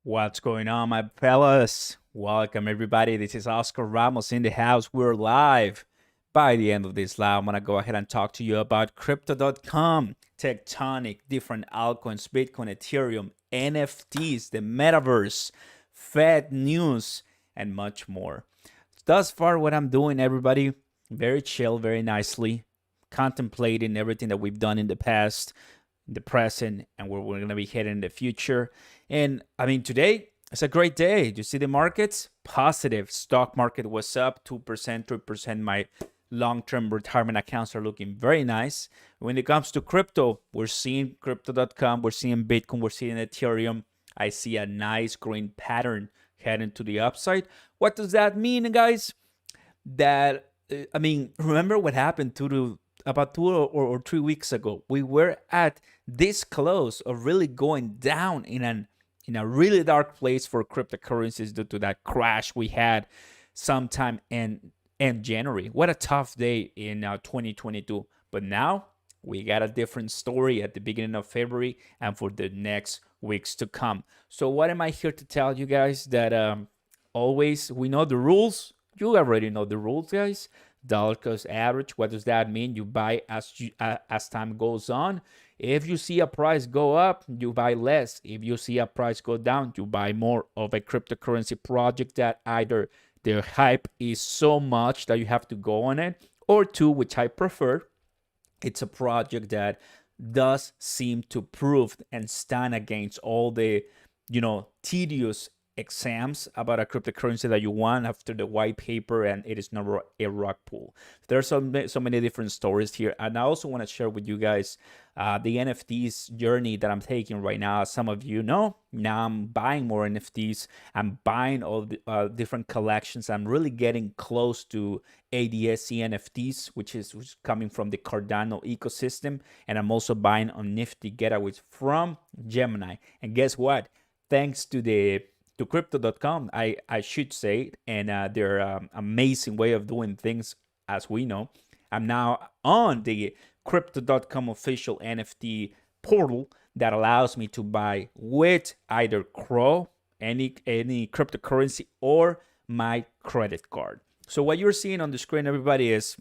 What's going on, my fellas? Welcome, everybody. This is Oscar Ramos in the house. We're live. By the end of this live, I'm going to go ahead and talk to you about crypto.com, Tectonic, different altcoins, Bitcoin, Ethereum, NFTs, the metaverse, Fed news, and much more. Thus far, what I'm doing, everybody, very chill, very nicely, contemplating everything that we've done in the past, in the present, and where we're going to be heading in the future. And I mean, today it's a great day. You see the markets? Positive. Stock market was up 2%, 3%. My long-term retirement accounts are looking very nice. When it comes to crypto, we're seeing crypto.com, we're seeing Bitcoin, we're seeing Ethereum. I see a nice green pattern heading to the upside. What does that mean, guys? That, I mean, remember what happened about 2 or 3 weeks ago? We were at this close of really going down in a really dark place for cryptocurrencies due to that crash we had sometime in January. What a tough day in 2022. But now we got a different story at the beginning of February and for the next weeks to come. So what am I here to tell you guys? That always we know the rules. You already know the rules, guys. Dollar cost average. What does that mean? You buy as time goes on. If you see a price go up, you buy less. If you see a price go down, you buy more of a cryptocurrency project that either the hype is so much that you have to go on it, or two, which I prefer, it's a project that does seem to prove and stand against all the, tedious exams about a cryptocurrency that you want after the white paper, and it is never a rug pull. There's so many different stories here, and I also want to share with you guys the NFTs journey that I'm taking right now. As some of you know, now I'm buying more NFTs. I'm buying all the different collections. I'm really getting close to ADSC NFTs, which is coming from the Cardano ecosystem, and I'm also buying on Nifty Getaways from Gemini. And guess what? Thanks to crypto.com, I should say, and their amazing way of doing things, as we know. I'm now on the crypto.com official NFT portal that allows me to buy with either CRO, any cryptocurrency, or my credit card. So what you're seeing on the screen, everybody, is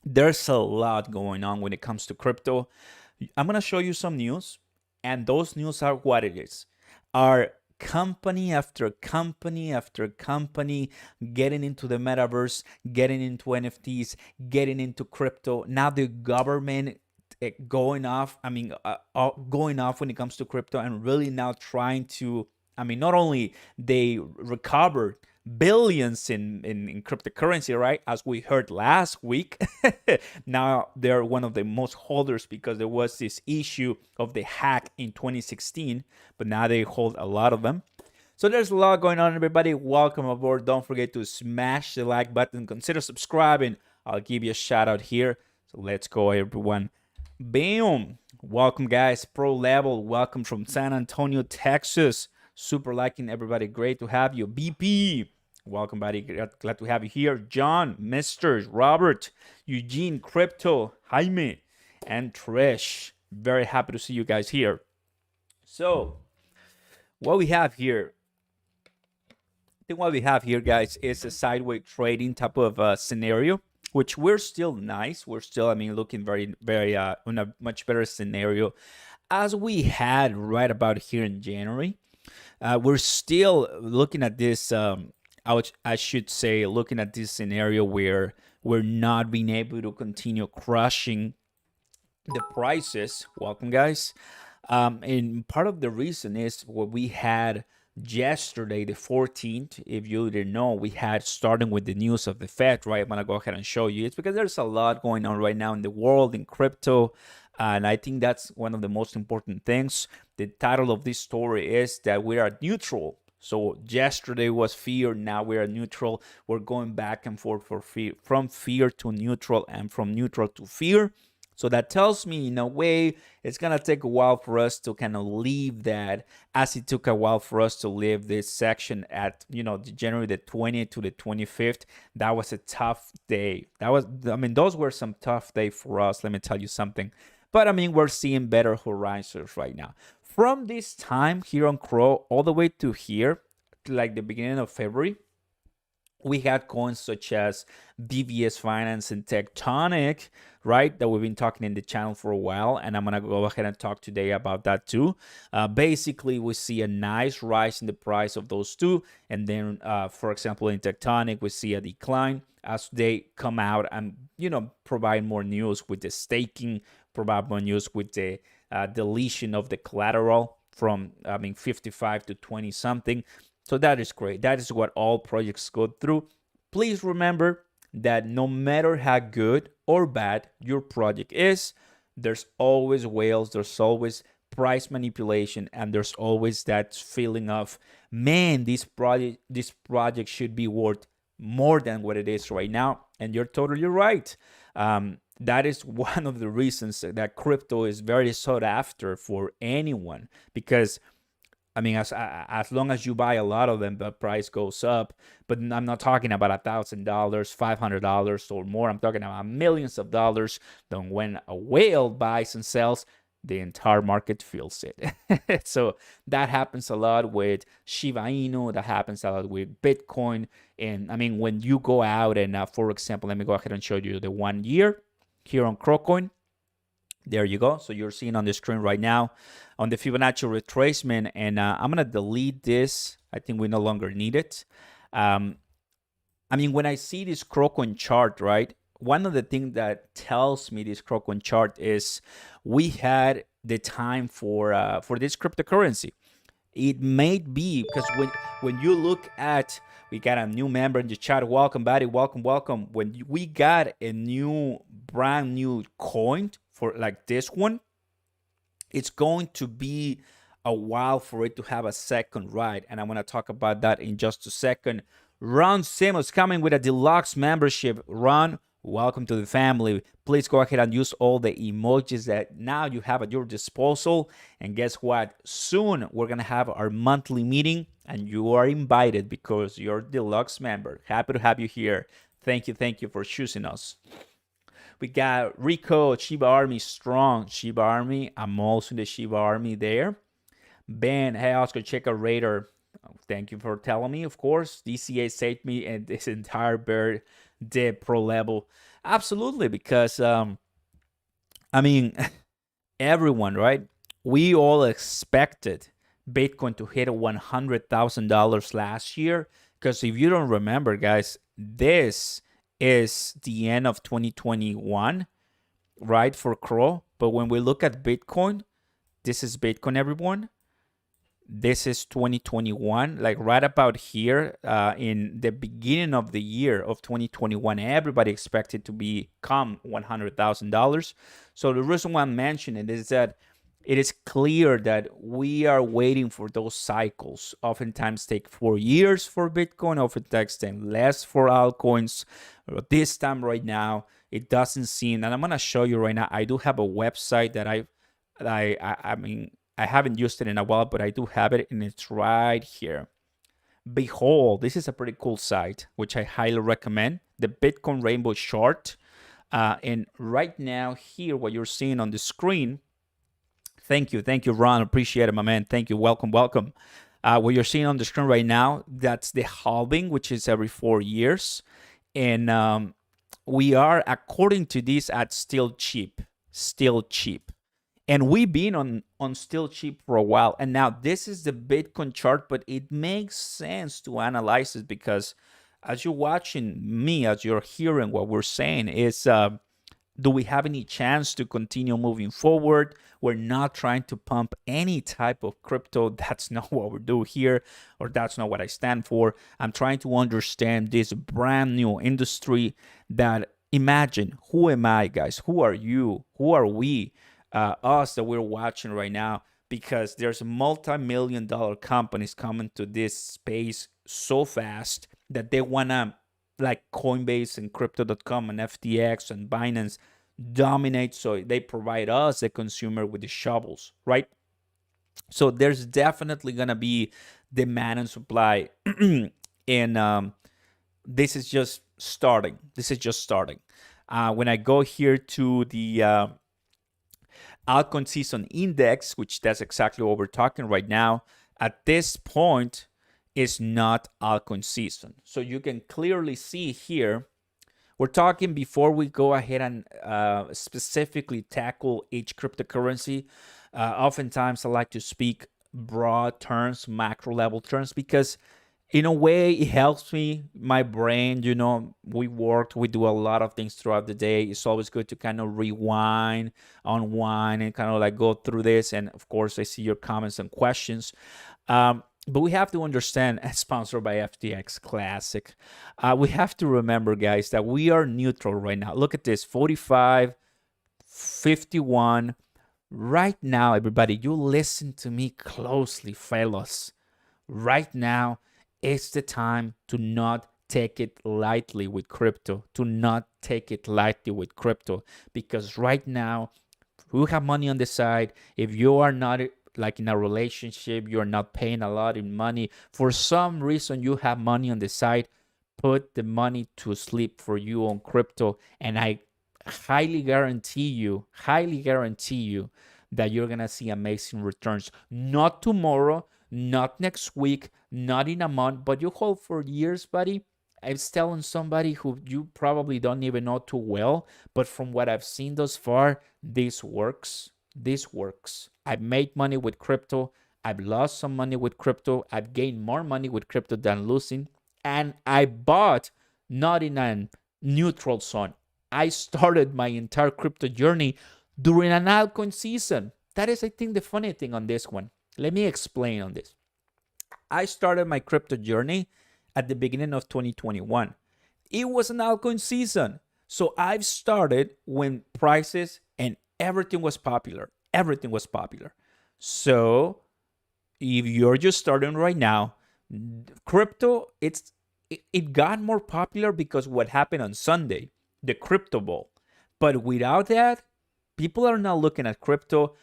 there's a lot going on when it comes to crypto. I'm going to show you some news, and those news are what it is. Are company after company after company getting into the metaverse, getting into NFTs, getting into crypto. Now the government going off, going off when it comes to crypto, and really now trying to, not only they recovered billions in cryptocurrency, right? As we heard last week, now they're one of the most holders because there was this issue of the hack in 2016, but now they hold a lot of them. So there's a lot going on, everybody. Welcome aboard. Don't forget to smash the like button. Consider subscribing. I'll give you a shout out here. So let's go, everyone. Boom. Welcome, guys. Pro Level. Welcome from San Antonio, Texas. Super liking everybody. Great to have you. BP. Welcome, buddy. Glad to have you here. John, Mr. Robert, Eugene, Crypto, Jaime, and Trish. Very happy to see you guys here. So, what we have here, guys, is a sideways trading type of scenario, which we're still nice. We're still, looking very, very in a much better scenario as we had right about here in January. We're still looking at this. I should say, looking at this scenario where we're not being able to continue crushing the prices. Welcome, guys. And part of the reason is what we had yesterday, the 14th. If you didn't know, we had, starting with the news of the Fed, right? I'm going to go ahead and show you. It's because there's a lot going on right now in the world, in crypto. And I think that's one of the most important things. The title of this story is that we are neutral. So yesterday was fear, now we are neutral. We're going back and forth for fear, from fear to neutral, and from neutral to fear. So that tells me, in a way, it's going to take a while for us to kind of leave that, as it took a while for us to leave this section at, January the 20th to the 25th. That was a tough day. Those were some tough days for us, let me tell you something. But I mean, we're seeing better horizons right now. From this time here on CRO all the way to here, like the beginning of February, we had coins such as VVS Finance and Tectonic, right? That we've been talking in the channel for a while, and I'm gonna go ahead and talk today about that too. Basically, we see a nice rise in the price of those two, and then, for example, in Tectonic, we see a decline as they come out and provide more news with the staking, provide more news with the deletion of the collateral from 55 to 20 something. So that is great. That is what all projects go through. Please remember that no matter how good or bad your project is, there's always whales, there's always price manipulation, and there's always that feeling of, man, this project should be worth more than what it is right now. And you're totally right. That is one of the reasons that crypto is very sought after for anyone, because I mean, as long as you buy a lot of them, the price goes up. But I'm not talking about $1,000, $500 or more. I'm talking about millions of dollars. Then when a whale buys and sells, the entire market feels it. So that happens a lot with Shiba Inu. That happens a lot with Bitcoin. And I mean, when you go out and, for example, let me go ahead and show you the 1 year here on Crocoin. There you go. So you're seeing on the screen right now on the Fibonacci retracement, and I'm going to delete this. I think we no longer need it. I mean, when I see this Crocoin chart, right, one of the things that tells me this Crocoin chart is we had the time for this cryptocurrency. It may be because when you look at, we got a new member in the chat. Welcome, buddy. Welcome. When we got a brand new coin for like this one, it's going to be a while for it to have a second ride. And I'm going to talk about that in just a second. Ron Simmons coming with a deluxe membership. Ron, welcome to the family. Please go ahead and use all the emojis that now you have at your disposal. And guess what? Soon we're going to have our monthly meeting, and you are invited because you're a deluxe member. Happy to have you here. Thank you for choosing us. We got Rico, Shiba Army, strong. Shiba Army, I'm also in the Shiba Army there. Ben, hey Oscar, check out Raider. Thank you for telling me, of course. DCA saved me and this entire bear dip pro level. Absolutely, because, I mean, everyone, right? We all expected Bitcoin to hit $100,000 last year. Because if you don't remember, guys, this is the end of 2021, right, for CRO. But when we look at Bitcoin, this is Bitcoin, everyone. This is 2021, like right about here, in the beginning of the year of 2021, everybody expected to become $100,000. So the reason why I'm mentioning it is that it is clear that we are waiting for those cycles. Oftentimes take 4 years for Bitcoin, oftentimes take less for altcoins. But this time right now, it doesn't seem, and I'm gonna show you right now, I do have a website that I mean, I haven't used it in a while, but I do have it, and it's right here. Behold, this is a pretty cool site, which I highly recommend, the Bitcoin Rainbow Chart. And right now here, what you're seeing on the screen, thank you, Ron, appreciate it, my man. Thank you, welcome. What you're seeing on the screen right now, that's the halving, which is every 4 years. And we are, according to this, at still cheap. And we've been on still cheap for a while. And now this is the Bitcoin chart, but it makes sense to analyze it because as you're watching me, as you're hearing what we're saying, is do we have any chance to continue moving forward? We're not trying to pump any type of crypto. That's not what we do here, or that's not what I stand for. I'm trying to understand this brand new industry that, imagine, who am I, guys? Who are you? Who are we? Us that we're watching right now, because there's multi-million-dollar companies coming to this space so fast that they wanna, like Coinbase and crypto.com and FTX and Binance, dominate, so they provide us, the consumer, with the shovels, right? So there's definitely gonna be demand and supply. And this is just starting. When I go here to the Altcoin season index, which that's exactly what we're talking right now, at this point is not altcoin season. So you can clearly see here, we're talking before we go ahead and specifically tackle each cryptocurrency. Oftentimes I like to speak broad terms, macro level terms, because in a way it helps me, my brain. We do a lot of things throughout the day. It's always good to kind of rewind, unwind, and kind of like go through this. And of course I see your comments and questions. But we have to understand, sponsored by FTX Classic, we have to remember, guys, that we are neutral right now. Look at this, 45, 51. Right now, everybody, you listen to me closely, fellas. Right now, it's the time to not take it lightly with crypto, because right now, we have money on the side. If you are not like in a relationship, you're not paying a lot in money, for some reason you have money on the side, put the money to sleep for you on crypto, and I highly guarantee you that you're gonna see amazing returns. Not tomorrow, not next week, not in a month, but you hold for years, buddy. I was telling somebody who you probably don't even know too well, but from what I've seen thus far, this works. I've made money with crypto. I've lost some money with crypto. I've gained more money with crypto than losing. And I bought not in a neutral zone. I started my entire crypto journey during an altcoin season. That is, I think, the funny thing on this one. Let me explain on this. I started my crypto journey at the beginning of 2021. It was an altcoin season. So I've started when prices and everything was popular. So if you're just starting right now, crypto, it got more popular because what happened on Sunday, the crypto ball. But without that, people are not looking at crypto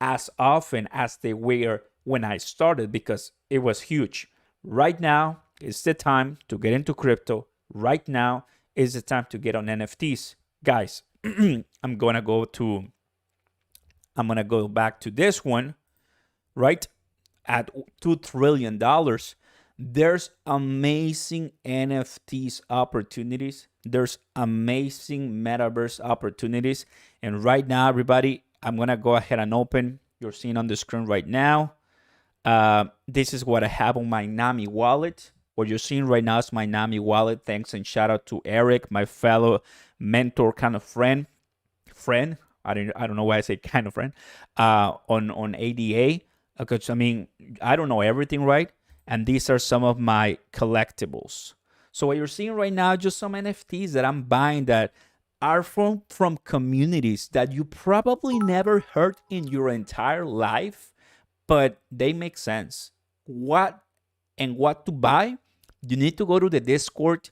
as often as they were when I started, because it was huge. Right now is the time to get into crypto. Right now is the time to get on NFTs. Guys, I'm gonna go back to this one, right? At $2 trillion, there's amazing NFTs opportunities. There's amazing metaverse opportunities. And right now, everybody, I'm going to go ahead and open. You're seeing on the screen right now. This is what I have on my Nami wallet. What you're seeing right now is my Nami wallet. Thanks and shout out to Eric, my fellow mentor, kind of friend. I don't know why I say kind of friend. On ADA, because I mean, I don't know everything, right? And these are some of my collectibles. So what you're seeing right now, just some NFTs that I'm buying that are from communities that you probably never heard in your entire life, but they make sense. What to buy? You need to go to the Discord.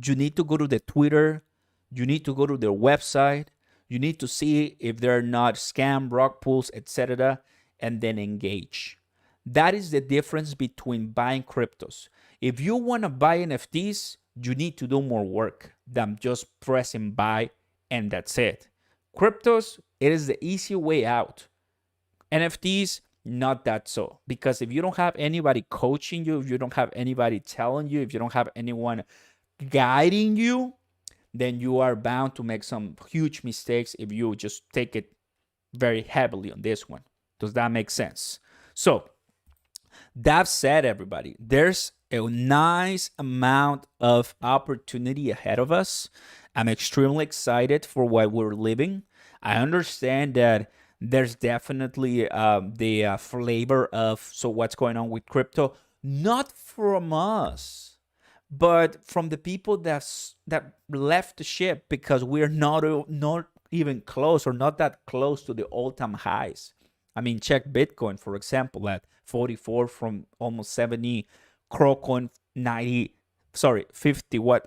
You need to go to the Twitter. You need to go to their website. You need to see if they're not scam, rug pulls, etc., and then engage. That is the difference between buying cryptos. If you want to buy NFTs, you need to do more work than just pressing buy and that's it. Cryptos, it is the easy way out. NFTs, not that so. Because if you don't have anybody coaching you, if you don't have anybody telling you, if you don't have anyone guiding you, then you are bound to make some huge mistakes if you just take it very heavily on this one. Does that make sense? So, that said, everybody, there's a nice amount of opportunity ahead of us. I'm extremely excited for what we're living. I understand that there's definitely the flavor of what's going on with crypto, not from us, but from the people that left the ship, because we're not even close, or not that close to the all-time highs. I mean, check Bitcoin, for example, at 44 from almost 70, Crocoin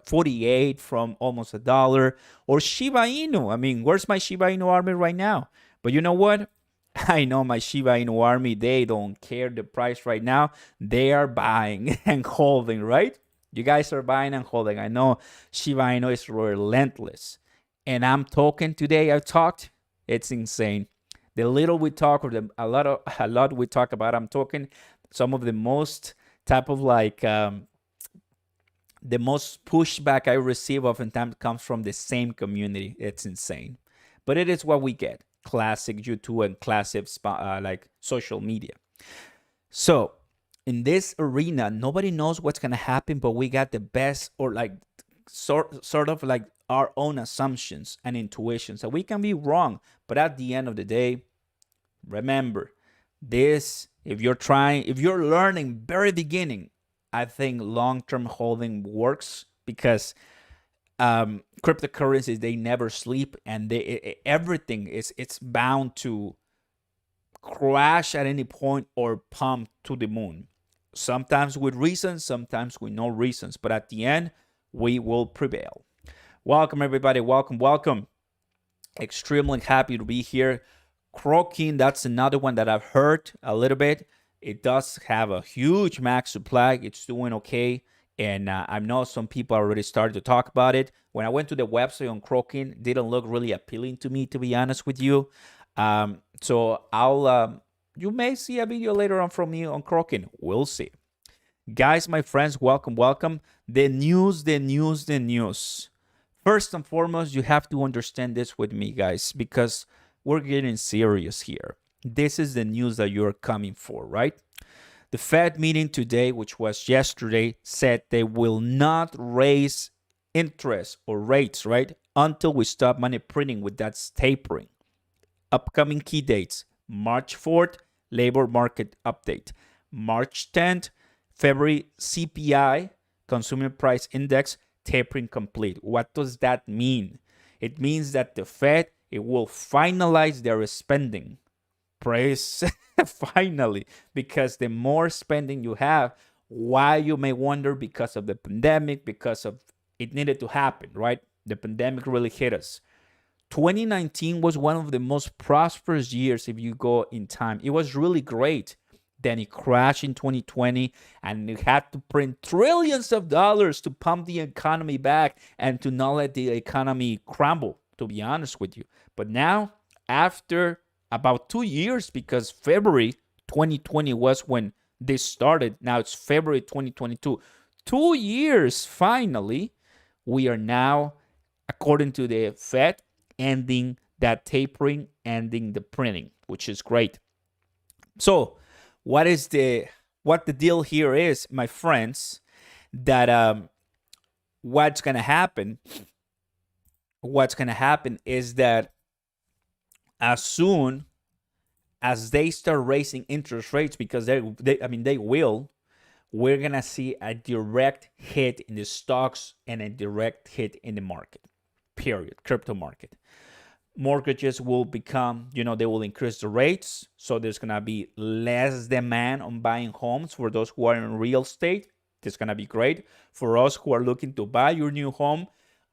48 from almost $1, or Shiba Inu. I mean, where's my Shiba Inu army right now? But you know what? I know my Shiba Inu army, they don't care the price right now. They are buying and holding, right? You guys are buying and holding. I know Shiba Inu is relentless. And I'm talking today, it's insane. The little we talk, or a lot we talk about, I'm talking some of the most type of like the most pushback I receive oftentimes comes from the same community. It's insane, but it is what we get. Classic YouTube and classic like social media. So in this arena, nobody knows what's gonna happen, but we got the best, or like sort of like our own assumptions and intuitions. So we can be wrong, but at the end of the day, remember this: if you're learning very beginning, I think long-term holding works, because cryptocurrencies, they never sleep, and everything it's bound to crash at any point or pump to the moon. Sometimes with reasons, sometimes with no reasons, but at the end, we will prevail. Welcome everybody, welcome. Extremely happy to be here. Crokin, that's another one that I've heard a little bit. It does have a huge max supply. It's doing okay. And I know some people already started to talk about it. When I went to the website on Crokin, it didn't look really appealing to me, to be honest with you. So you may see a video later on from me on Crokin. We'll see. Guys, my friends, welcome. The news. First and foremost, you have to understand this with me, guys, because we're getting serious here. This is the news that you're coming for, right? The Fed meeting today, which was yesterday, said they will not raise interest or rates, right, until we stop money printing, with that tapering. Upcoming key dates: March 4th, labor market update; March 10th, February CPI, consumer price index, tapering complete. What does that mean? It means that the Fed, it will finalize their spending. Praise finally, because the more spending you have, why, you may wonder, because of the pandemic, because of it needed to happen, right? The pandemic really hit us. 2019 was one of the most prosperous years if you go in time. It was really great. Then it crashed in 2020, and it had to print trillions of dollars to pump the economy back and to not let the economy crumble, to be honest with you. But now, after about 2 years, because February 2020 was when this started, now it's February 2022. 2 years, finally, we are now, according to the Fed, ending that tapering, ending the printing, which is great. So what the deal here is, my friends, that what's gonna happen is that as soon as they start raising interest rates, because they will, we're gonna see a direct hit in the stocks and a direct hit in the market, period, crypto market. Mortgages will become, they will increase the rates, so there's gonna be less demand on buying homes for those who are in real estate. It's gonna be great for us who are looking to buy your new home,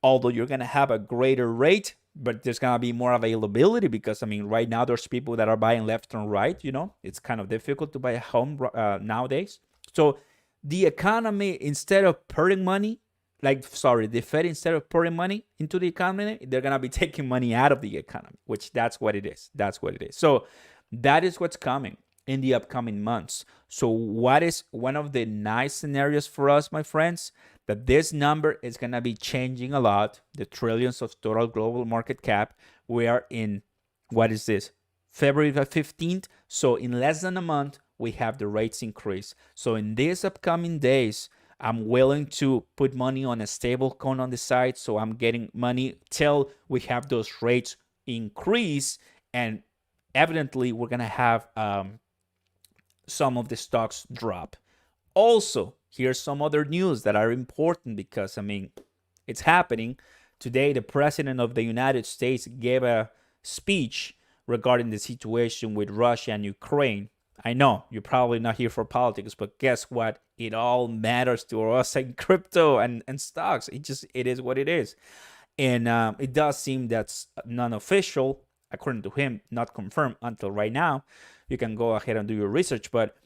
although you're gonna have a greater rate, but there's gonna be more availability, because right now there's people that are buying left and right. It's kind of difficult to buy a home nowadays. So the economy, instead of printing money, the Fed, instead of pouring money into the economy, they're gonna be taking money out of the economy, which that's what it is. So that is what's coming in the upcoming months. So what is one of the nice scenarios for us, my friends? That this number is gonna be changing a lot. The trillions of total global market cap. We are in, what is this? February 15th. So in less than a month, we have the rates increase. So in these upcoming days, I'm willing to put money on a stable coin on the side, so I'm getting money till we have those rates increase, and evidently we're gonna have some of the stocks drop. Also, here's some other news that are important, because it's happening today. The president of the United States gave a speech regarding the situation with Russia and Ukraine. I know you're probably not here for politics, but guess what? It all matters to us in crypto and stocks. It is what it is. And it does seem that's non-official, according to him, not confirmed until right now. You can go ahead and do your research, but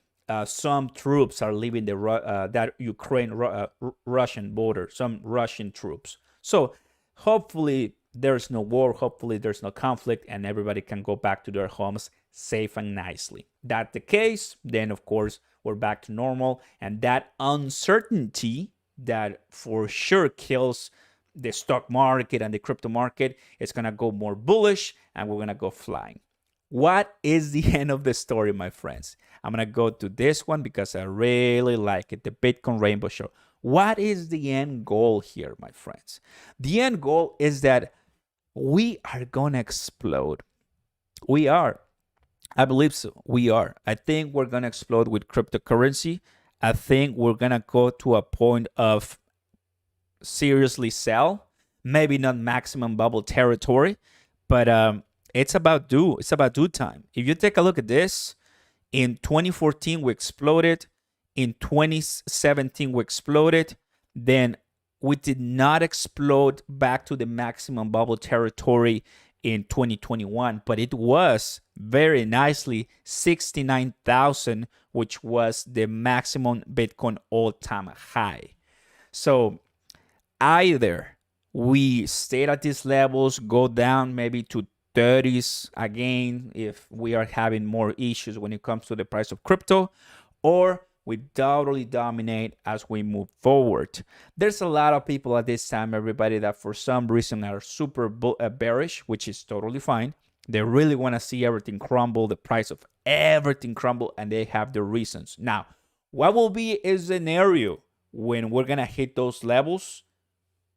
some troops are leaving that Ukraine-Russian border, some Russian troops. So hopefully there's no war, hopefully there's no conflict, and everybody can go back to their homes safe and nicely. That's the case, then of course we're back to normal, and that uncertainty that for sure kills the stock market and the crypto market is gonna go more bullish, and we're gonna go flying. What is the end of the story, my friends? I'm gonna go to this one because I really like it, the Bitcoin Rainbow Show. What is the end goal here, my friends? The end goal is that we are gonna explode. We are. I believe so. We are. I think we're gonna explode with cryptocurrency. I think we're gonna go to a point of seriously sell. Maybe not maximum bubble territory, but it's about due. It's about due time. If you take a look at this, in 2014 we exploded. In 2017 we exploded. Then we did not explode back to the maximum bubble territory in 2021, but it was very nicely 69,000, which was the maximum Bitcoin all-time high. So either we stay at these levels, go down maybe to 30s again if we are having more issues when it comes to the price of crypto, or we totally dominate as we move forward. There's a lot of people at this time, everybody, that for some reason are super bearish, which is totally fine. They really want to see everything crumble, the price of everything crumble, and they have their reasons. Now, what will be a scenario when we're going to hit those levels?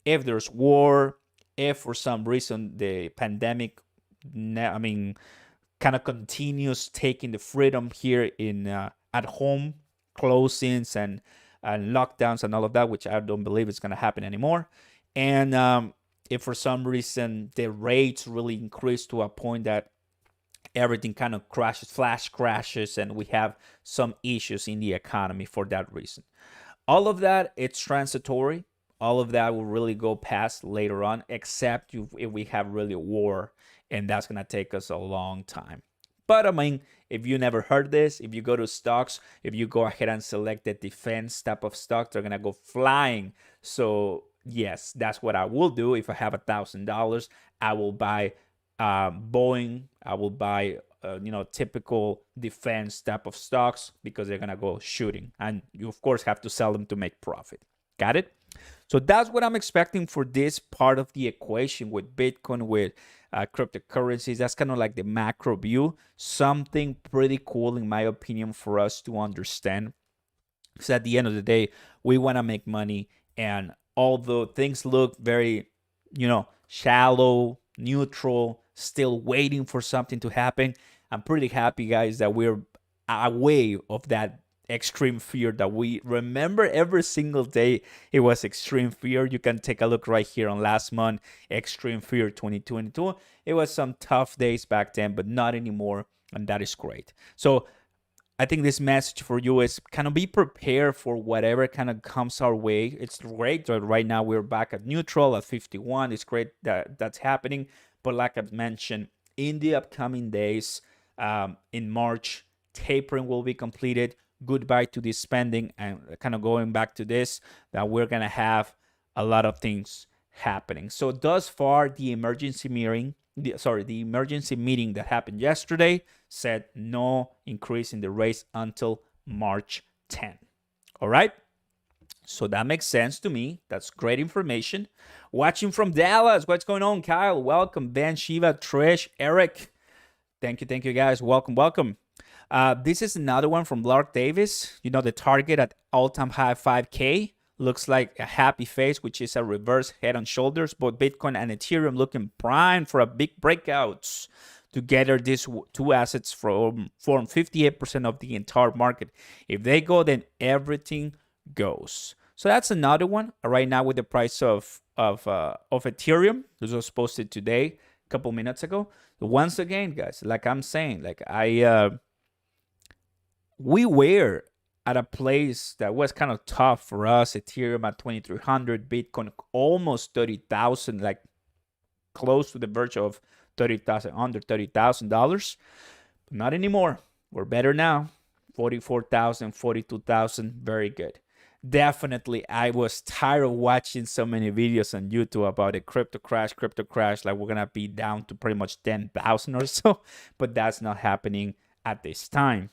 If there's war, if for some reason the pandemic, kind of continues taking the freedom here in at home, closings and lockdowns and all of that, which I don't believe is going to happen anymore. And if for some reason the rates really increase to a point that everything kind of crashes, flash crashes, and we have some issues in the economy for that reason. All of that, it's transitory. All of that will really go past later on, except if we have really a war, and that's going to take us a long time. But if you never heard this, if you go to stocks, if you go ahead and select the defense type of stock, they're going to go flying. So yes, that's what I will do. If I have $1,000, I will buy Boeing. I will buy, typical defense type of stocks because they're going to go shooting. And you, of course, have to sell them to make profit. Got it? So that's what I'm expecting for this part of the equation with Bitcoin, with cryptocurrencies. That's kind of like the macro view. Something pretty cool, in my opinion, for us to understand. Because at the end of the day, we want to make money. And although things look very, shallow, neutral, still waiting for something to happen, I'm pretty happy, guys, that we're away of that extreme fear that we remember every single day. It was extreme fear. You can take a look right here on last month, extreme fear 2022. It was some tough days back then, but not anymore, and that is great. So I think this message for you is kind of be prepared for whatever kind of comes our way. It's great that right now we're back at neutral at 51. It's great that that's happening, but like I've mentioned, in the upcoming days, in March, tapering will be completed. Goodbye to this spending, and kind of going back to this, that we're going to have a lot of things happening. So thus far, the emergency meeting that happened yesterday said no increase in the rates until March 10. All right. So that makes sense to me. That's great information. Watching from Dallas. What's going on, Kyle? Welcome. Ben, Shiva, Trish, Eric. Thank you guys. Welcome. This is another one from Lark Davis. The target at all-time high 5K looks like a happy face, which is a reverse head and shoulders. Both Bitcoin and Ethereum looking prime for a big breakouts. Together, these two assets form 58% of the entire market. If they go, then everything goes. So that's another one. Right now, with the price of Ethereum, this was posted today, a couple minutes ago. So once again, guys, like I'm saying, we were at a place that was kind of tough for us. Ethereum at 2,300, Bitcoin almost 30,000, like close to the verge of 30,000, under $30,000. But not anymore. We're better now. 44,000, 42,000, very good. definitely I was tired of watching so many videos on YouTube about a crypto crash, like we're gonna be down to pretty much 10,000 or so, but that's not happening at this time.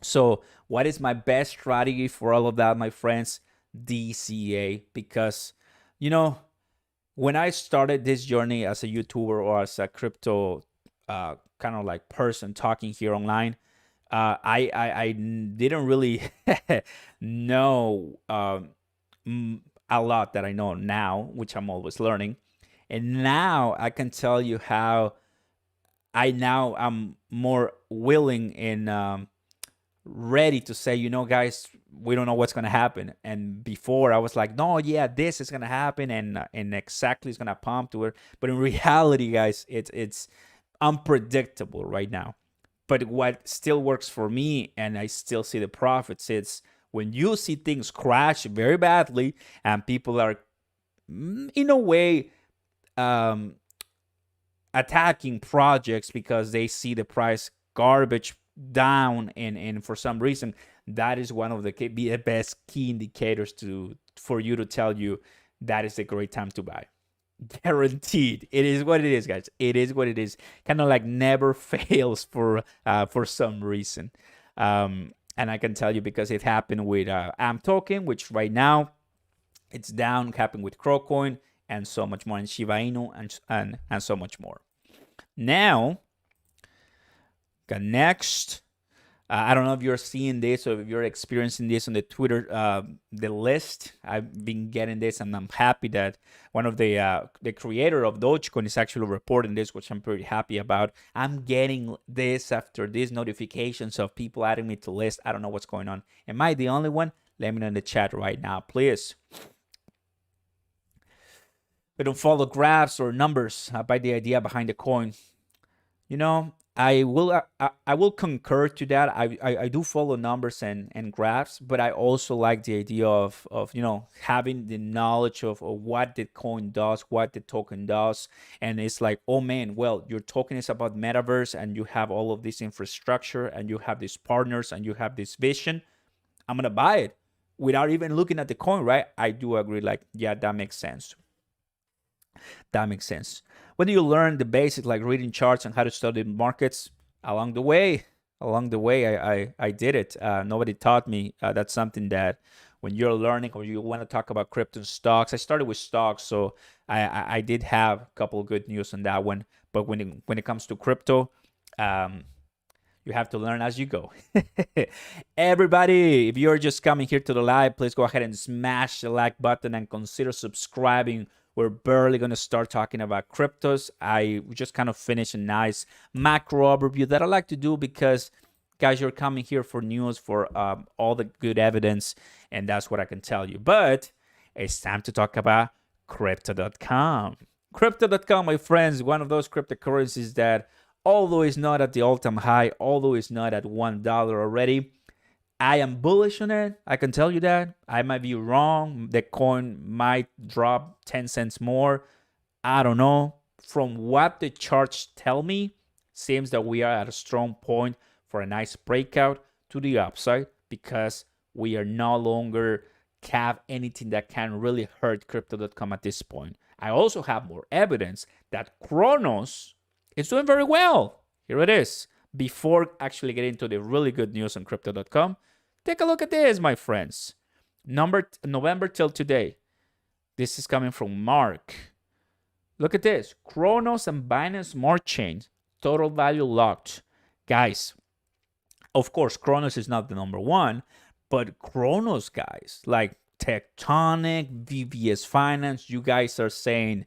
So what is my best strategy for all of that, my friends? DCA. Because you know, when I started this journey as a YouTuber or as a crypto kind of like person talking here online, I didn't really know a lot that I know now, which I'm always learning. And now I can tell you how I'm more willing and ready to say, guys, we don't know what's going to happen. And before I was like, no, yeah, this is going to happen, and exactly it's going to pump to it. But in reality, guys, it's unpredictable right now. But what still works for me, and I still see the profits, it's when you see things crash very badly and people are in a way attacking projects because they see the price garbage down, and for some reason that is one of the best key indicators for you to tell you that is a great time to buy. Guaranteed. It is what it is, guys. It is what it is. Kind of like never fails for some reason. And I can tell you because it happened with AM token, which right now it's down. Happened with Crocoin and so much more, and Shiba Inu and so much more. Now, next, I don't know if you're seeing this or if you're experiencing this on the Twitter, the list. I've been getting this, and I'm happy that one of the creator of Dogecoin is actually reporting this, which I'm pretty happy about. I'm getting this after these notifications of people adding me to list. I don't know what's going on. Am I the only one? Let me know in the chat right now, please. We don't follow graphs or numbers by the idea behind the coin. I will concur to that. I do follow numbers and graphs, but I also like the idea of having the knowledge of what the coin does, what the token does. And it's like, oh man, well, your token is about metaverse, and you have all of this infrastructure, and you have these partners, and you have this vision. I'm gonna buy it without even looking at the coin, right? I do agree, like, yeah, that makes sense. That makes sense. When you learn the basics, like reading charts and how to study markets, along the way, I did it. Nobody taught me. That's something that when you're learning or you want to talk about crypto stocks, I started with stocks, so I did have a couple of good news on that one. But when it comes to crypto, you have to learn as you go. Everybody, if you're just coming here to the live, please go ahead and smash the like button and consider subscribing. We're barely going to start talking about cryptos. I just kind of finished a nice macro overview that I like to do because, guys, you're coming here for news, for all the good evidence, and that's what I can tell you. But it's time to talk about crypto.com. Crypto.com, my friends, one of those cryptocurrencies that, although it's not at the all-time high, although it's not at $1 already, I am bullish on it. I can tell you that. I might be wrong. The coin might drop 10 cents more. I don't know. From what the charts tell me, seems that we are at a strong point for a nice breakout to the upside, because we are no longer have anything that can really hurt crypto.com at this point. I also have more evidence that Cronos is doing very well. Here it is. Before actually getting to the really good news on crypto.com, take a look at this, my friends. November till today. This is coming from Mark. Look at this. Cronos and Binance Smart Chain, total value locked. Guys, of course, Cronos is not the number one, but Cronos, guys, like Tectonic, VVS Finance, you guys are saying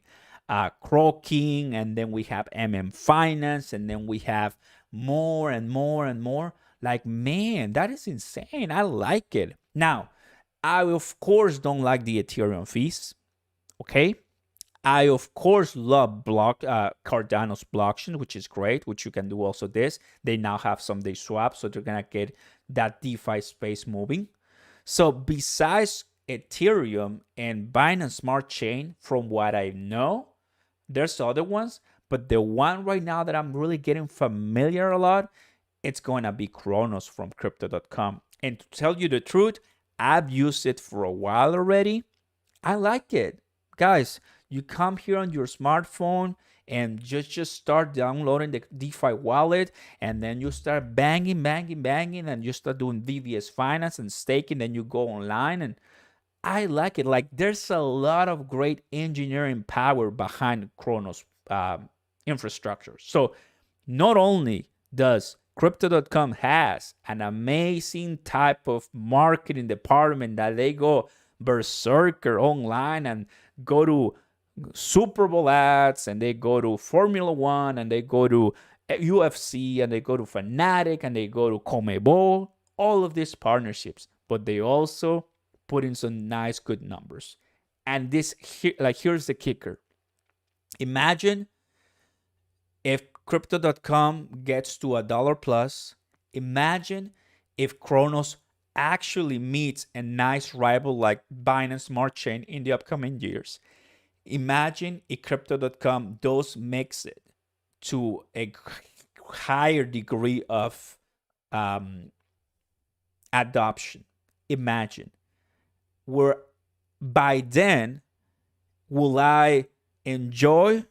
Croking, and then we have Finance, and then we have more and more and more. Like, man, that is insane. I like it. Now, I of course don't like the Ethereum fees. Okay, I of course love Cardano's blockchain, which is great, which you can do also this. They now have someday swaps, so they're gonna get that DeFi space moving. So besides Ethereum and Binance Smart Chain, from what I know, there's other ones, but the one right now that I'm really getting familiar a lot, it's going to be Cronos from crypto.com. And to tell you the truth, I've used it for a while already. I like it. Guys, you come here on your smartphone and just start downloading the DeFi wallet, and then you start banging, and you start doing VVS finance and staking. Then you go online, and I like it. Like, there's a lot of great engineering power behind Cronos infrastructure. So not only does crypto.com has an amazing type of marketing department that they go berserker online and go to Super Bowl ads, and they go to Formula One, and they go to UFC, and they go to Fanatic, and they go to Comebol, all of these partnerships, but they also put in some nice good numbers. And this here's the kicker. Imagine if crypto.com gets to $1 plus. Imagine if Cronos actually meets a nice rival like Binance Smart Chain in the upcoming years. Imagine if crypto.com does makes it to a higher degree of adoption. Imagine, where by then will I enjoy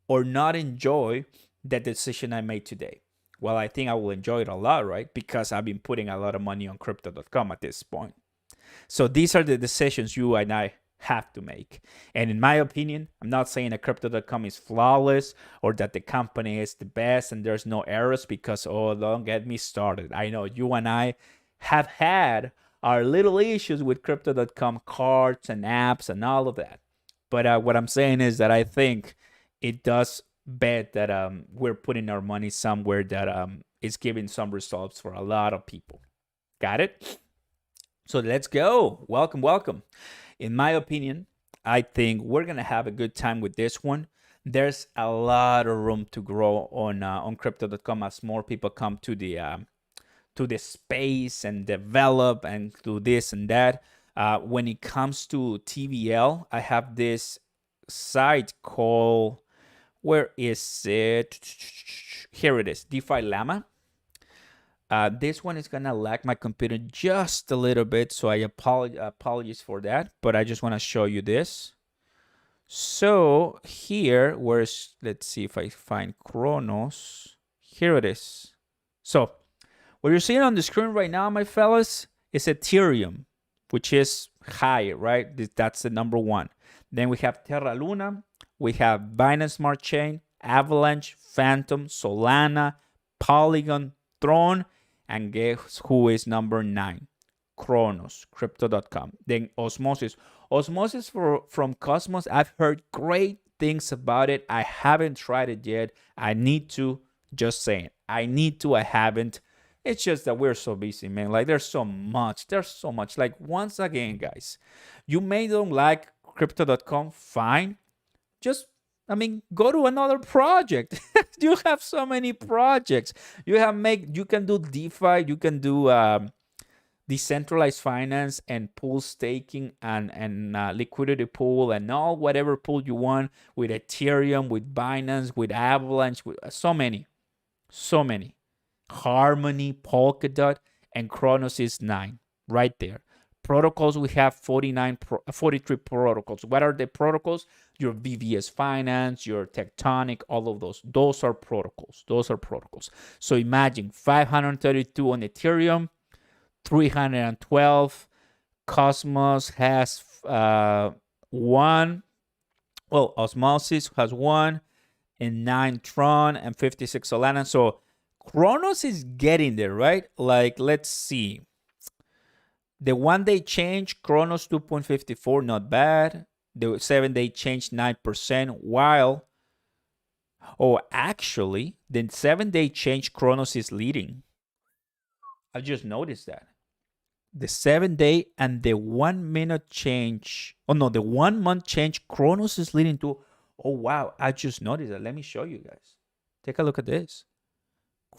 or not enjoy the decision I made today? Well, I think I will enjoy it a lot, right? Because I've been putting a lot of money on crypto.com at this point. So these are the decisions you and I have to make. And in my opinion, I'm not saying that crypto.com is flawless or that the company is the best and there's no errors, because, oh, don't get me started. I know you and I have had our little issues with crypto.com cards and apps and all of that. But what I'm saying is that I think it does bet that we're putting our money somewhere that is giving some results for a lot of people. Got it? So let's go. Welcome. In my opinion, I think we're gonna have a good time with this one. There's a lot of room to grow on crypto.com as more people come to the space and develop and do this and that. When it comes to TVL, I have this site called, where is it? Here it is, DeFi Llama. This one is gonna lag my computer just a little bit, so I apologize for that, but I just want to show you this. So here, let's see if I find Cronos. Here it is. So what you're seeing on the screen right now, my fellas, is Ethereum, which is high, right? That's the number one. Then we have Terra Luna, we have Binance Smart Chain, Avalanche, Phantom, Solana, Polygon, Tron, and guess who is number 9? Cronos, crypto.com. Then Osmosis. Osmosis from Cosmos, I've heard great things about it. I haven't tried it yet. I need to. Just saying. I need to. I haven't. It's just that we're so busy, man. Like, there's so much. Like, once again, guys, you may don't like crypto.com. Fine. Just, go to another project. You have so many projects. You can do DeFi. You can do decentralized finance and pool staking and liquidity pool and all whatever pool you want, with Ethereum, with Binance, with Avalanche, with so many. Harmony, Polkadot, and Cronos is 9 right there. Protocols, we have 43 protocols. What are the protocols? Your VVS Finance, your Tectonic, all of those. Those are protocols. So imagine 532 on Ethereum, 312. Cosmos has 1. Well, Osmosis has 1, and 9 Tron, and 56 Solana. So Cronos is getting there, right? Like, let's see. The 1-day change, Cronos 2.54, not bad. The 7-day change, 9%, while, actually, the 7-day change, Cronos is leading. I just noticed that. The 7-day and the 1 minute change, the 1 month change, Cronos is leading to. Oh, wow, I just noticed that. Let me show you guys. Take a look at this.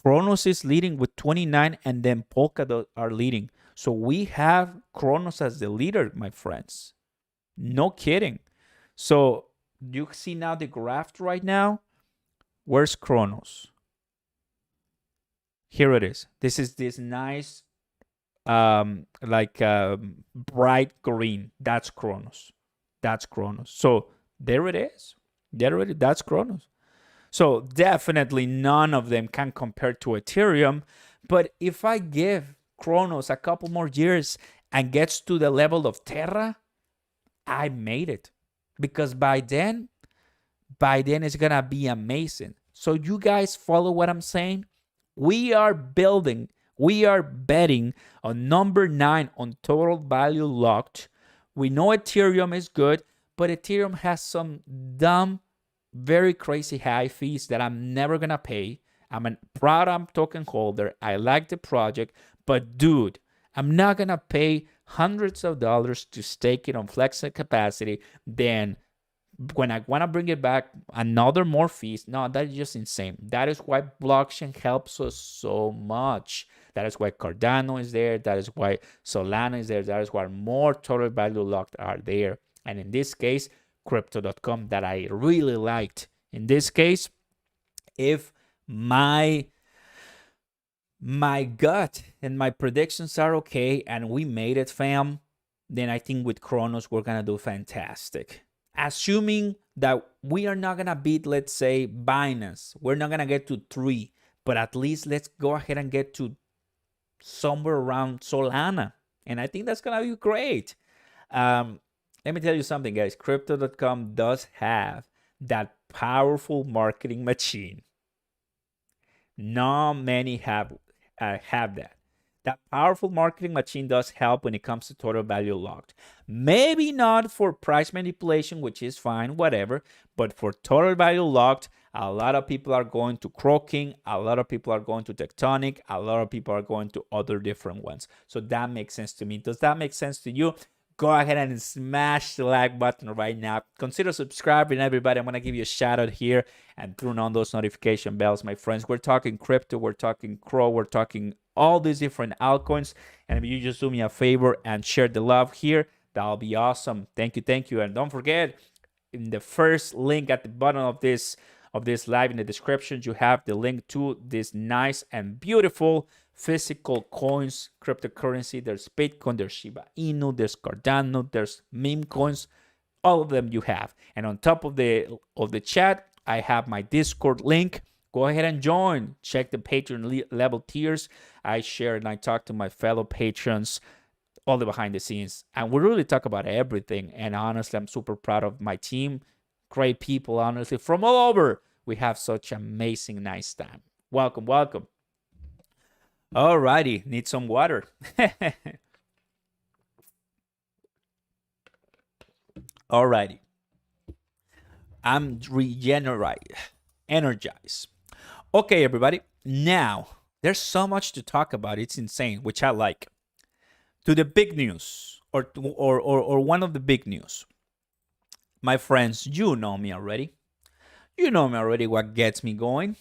Cronos is leading with 29, and then Polkadot are leading. So we have Cronos as the leader, my friends. No kidding. So you see now the graph right now. Where's Cronos? Here it is. This is this nice bright green. That's Cronos. That's Cronos. So there it is. That's Cronos. So definitely none of them can compare to Ethereum. But if I give Cronos a couple more years and gets to the level of Terra, I made it. Because by then it's gonna be amazing. So you guys follow what I'm saying? We are betting on number 9 on total value locked. We know Ethereum is good, but Ethereum has some dumb, very crazy high fees that I'm never gonna pay. I'm a proud token holder. I like the project, but dude, I'm not gonna pay hundreds of dollars to stake it on flexa capacity. Then when I want to bring it back, another more fees. No, that is just insane. That is why blockchain helps us so much. That is why Cardano is there. That is why Solana is there. That is why more total value locked are there. And in this case, crypto.com, that I really liked. In this case, if my gut and my predictions are okay and we made it, fam, then I think with Cronos we're gonna do fantastic. Assuming that we are not gonna beat, let's say, Binance, we're not gonna get to 3, but at least let's go ahead and get to somewhere around Solana, and I think that's gonna be great. Let me tell you something, guys. Crypto.com does have that powerful marketing machine. Not many have that. That powerful marketing machine does help when it comes to total value locked. Maybe not for price manipulation, which is fine, whatever. But for total value locked, a lot of people are going to Croking. A lot of people are going to Tectonic. A lot of people are going to other different ones. So that makes sense to me. Does that make sense to you? Go ahead and smash the like button right now. Consider subscribing, everybody. I'm going to give you a shout out here and turn on those notification bells, my friends. We're talking crypto. We're talking CRO. We're talking all these different altcoins. And if you just do me a favor and share the love here, that'll be awesome. Thank you. And don't forget, in the first link at the bottom of this live in the description, you have the link to this nice and beautiful physical coins, cryptocurrency. There's Bitcoin, there's Shiba Inu, there's Cardano, there's meme coins. All of them you have. And on top of the chat, I have my Discord link. Go ahead and join. Check the Patreon level tiers. I share and I talk to my fellow patrons, all the behind the scenes. And we really talk about everything. And honestly, I'm super proud of my team. Great people, honestly, from all over. We have such amazing, nice time. Welcome. Alrighty, need some water. Alrighty. I'm energized. Okay, everybody. Now, there's so much to talk about. It's insane, which I like. To the big news, or one of the big news. My friends, you know me already. You know me already what gets me going.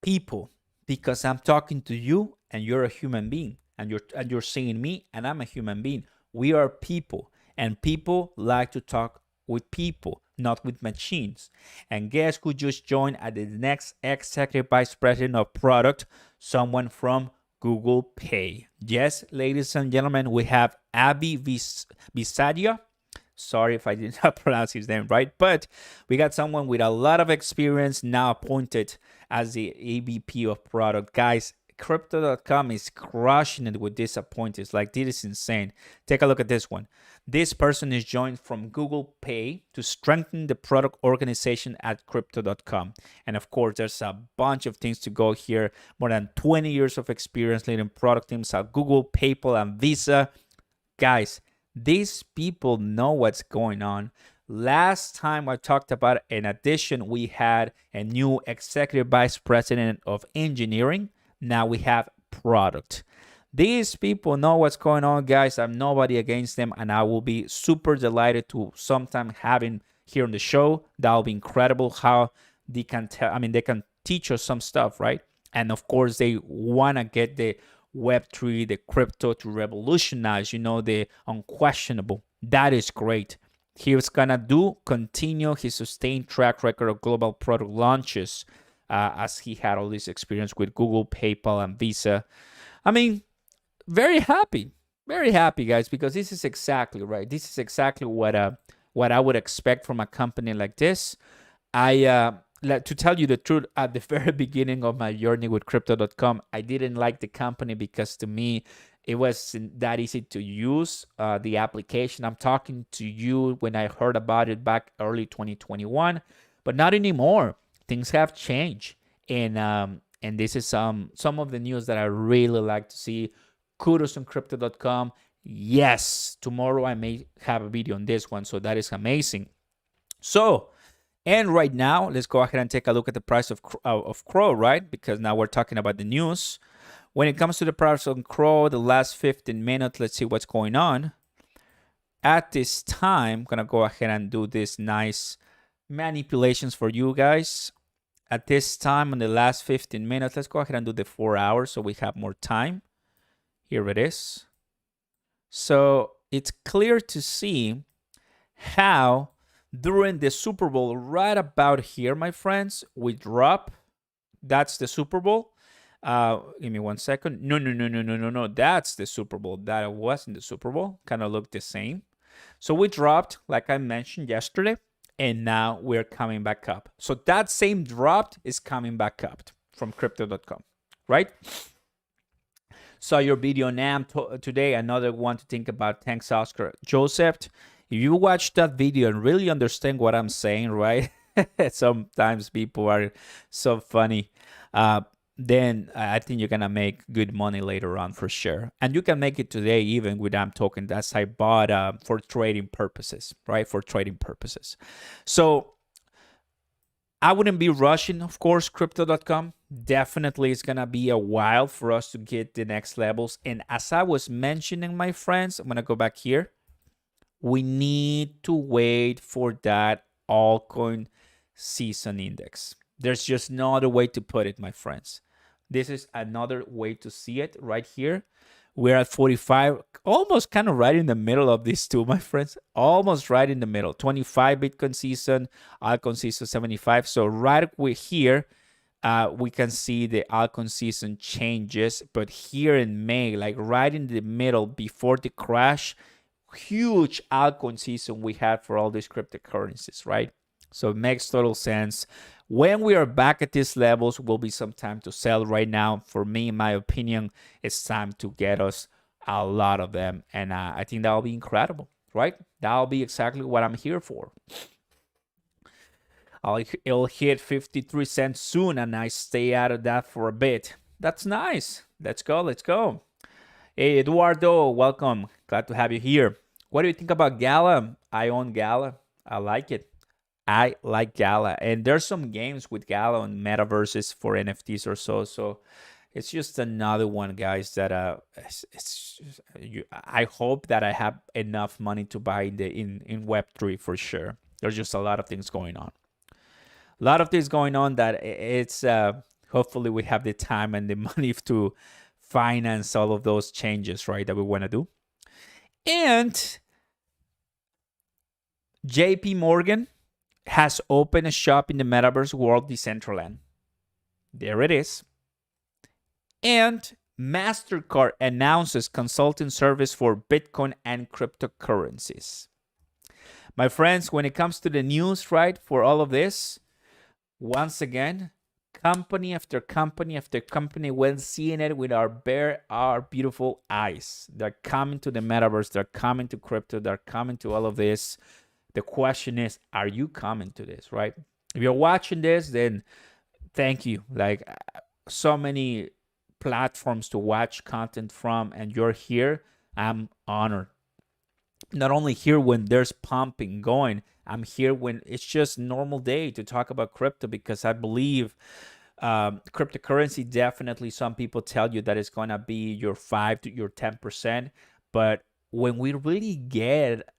People, because I'm talking to you and you're a human being, and you're seeing me and I'm a human being. We are people, and people like to talk with people, not with machines. And guess who just joined as the next executive vice president of product? Someone from Google Pay. Yes, ladies and gentlemen, we have Abhi Visadia. Sorry if I did not pronounce his name right, but we got someone with a lot of experience now appointed as the AVP of product. Guys, Crypto.com is crushing it with these appointees. Like, this is insane. Take a look at this one. This person is joined from Google Pay to strengthen the product organization at Crypto.com. And of course, there's a bunch of things to go here. More than 20 years of experience leading product teams at Google, PayPal, and Visa. Guys, these people know what's going on. Last time I talked about it, in addition, we had a new executive vice president of engineering. Now we have product. These people know what's going on, guys. I'm nobody against them, and I will be super delighted to sometime having here on the show. That'll be incredible how they can they can teach us some stuff, right? And of course, they want to get the Web3, the crypto to revolutionize, the unquestionable. That is great. He's gonna continue his sustained track record of global product launches, as he had all this experience with Google, PayPal, and Visa. very happy, guys, because this is exactly right. This is exactly what I would expect from a company like this. To tell you the truth, at the very beginning of my journey with crypto.com, I didn't like the company because to me, it wasn't that easy to use the application. I'm talking to you when I heard about it back early 2021, but not anymore. Things have changed, and this is some of the news that I really like to see. Kudos on crypto.com. Yes, tomorrow I may have a video on this one, so that is amazing. So, and right now, let's go ahead and take a look at the price of CRO, right? Because now we're talking about the news. When it comes to the price of CRO, the last 15 minutes, let's see what's going on. At this time, I'm going to go ahead and do this nice manipulations for you guys. At this time, in the last 15 minutes, let's go ahead and do the 4 hours so we have more time. Here it is. So it's clear to see how during the Super Bowl, right about here, my friends, we drop. That's the Super Bowl. Give me 1 second. No. That's the Super Bowl. That wasn't the Super Bowl. Kind of looked the same. So we dropped, like I mentioned yesterday, and now we're coming back up. So that same drop is coming back up from crypto.com, right? Saw your video NAM today. Another one to think about. Thanks, Oscar. Joseph, if you watch that video and really understand what I'm saying, right? Sometimes people are so funny. Then I think you're going to make good money later on for sure. And you can make it today even without token that I bought for trading purposes, right? For trading purposes. So I wouldn't be rushing, of course, crypto.com. Definitely it's going to be a while for us to get the next levels. And as I was mentioning, my friends, I'm going to go back here. We need to wait for that altcoin season index. There's just no other way to put it, my friends. This is another way to see it right here. We're at 45, almost kind of right in the middle of these two, my friends. Almost right in the middle. 25 Bitcoin season, altcoin season 75. So right here, we can see the altcoin season changes. But here in May, like right in the middle before the crash, huge altcoin season we had for all these cryptocurrencies, right? So it makes total sense. When we are back at these levels, will be some time to sell. Right now, for me, in my opinion, it's time to get us a lot of them. And I think that'll be incredible, right? That'll be exactly what I'm here for. It'll hit 53 cents soon, and I stay out of that for a bit. That's nice. Let's go. Hey, Eduardo, welcome. Glad to have you here. What do you think about Gala? I own Gala. I like it. I like Gala, and there's some games with Gala on metaverses for NFTs or so. So it's just another one, guys. That I hope that I have enough money to buy in Web3 for sure. There's just a lot of things going on. A lot of things going on that it's hopefully we have the time and the money to finance all of those changes, right? That we want to do. And JP Morgan has opened a shop in the metaverse world, Decentraland. There it is. And MasterCard announces consulting service for Bitcoin and cryptocurrencies. My friends, when it comes to the news, right, for all of this, once again, company after company after company, we're seeing it with our beautiful eyes. They're coming to the metaverse. They're coming to crypto. They're coming to all of this. The question is, are you coming to this, right? If you're watching this, then thank you. Like so many platforms to watch content from, and you're here. I'm honored. Not only here when there's pumping going, I'm here when it's just normal day to talk about crypto, because I believe cryptocurrency, definitely some people tell you that it's going to be your 5 to your 10%. But when we really get,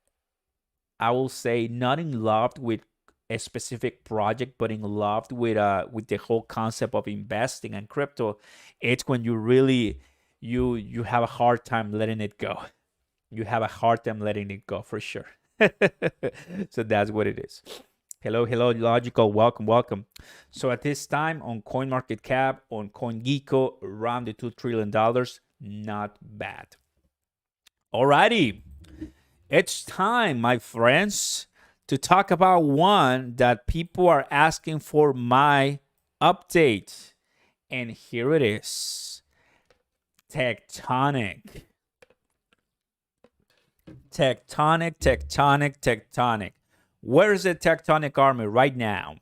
I will say, not in love with a specific project, but in love with the whole concept of investing and crypto, it's when you really you have a hard time letting it go. You have a hard time letting it go for sure. So that's what it is. Hello, Logical. Welcome. So at this time on CoinMarketCap, on CoinGecko, around the $2 trillion. Not bad. Alrighty. It's time, my friends, to talk about one that people are asking for my update. And here it is. Tectonic. Tectonic. Where's the Tectonic army right now?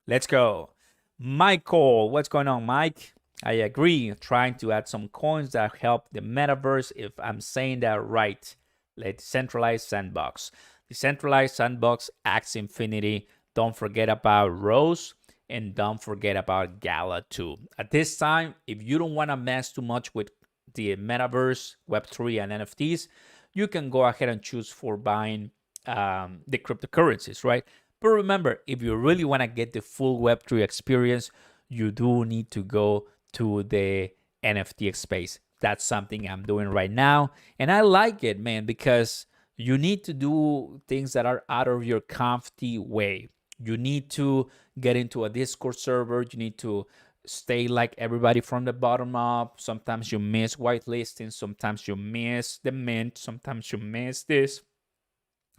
Let's go. Michael, what's going on, Mike? I agree. Trying to add some coins that help the metaverse, if I'm saying that right. Decentralized sandbox. Decentralized sandbox, Axie Infinity. Don't forget about Rose, and don't forget about Gala too. At this time, if you don't want to mess too much with the metaverse, Web3, and NFTs, you can go ahead and choose for buying the cryptocurrencies, right? But remember, if you really want to get the full Web3 experience, you do need to go to the NFT space. That's something I'm doing right now. And I like it, man, because you need to do things that are out of your comfy way. You need to get into a Discord server. You need to stay like everybody from the bottom up. Sometimes you miss whitelisting. Sometimes you miss the mint. Sometimes you miss this.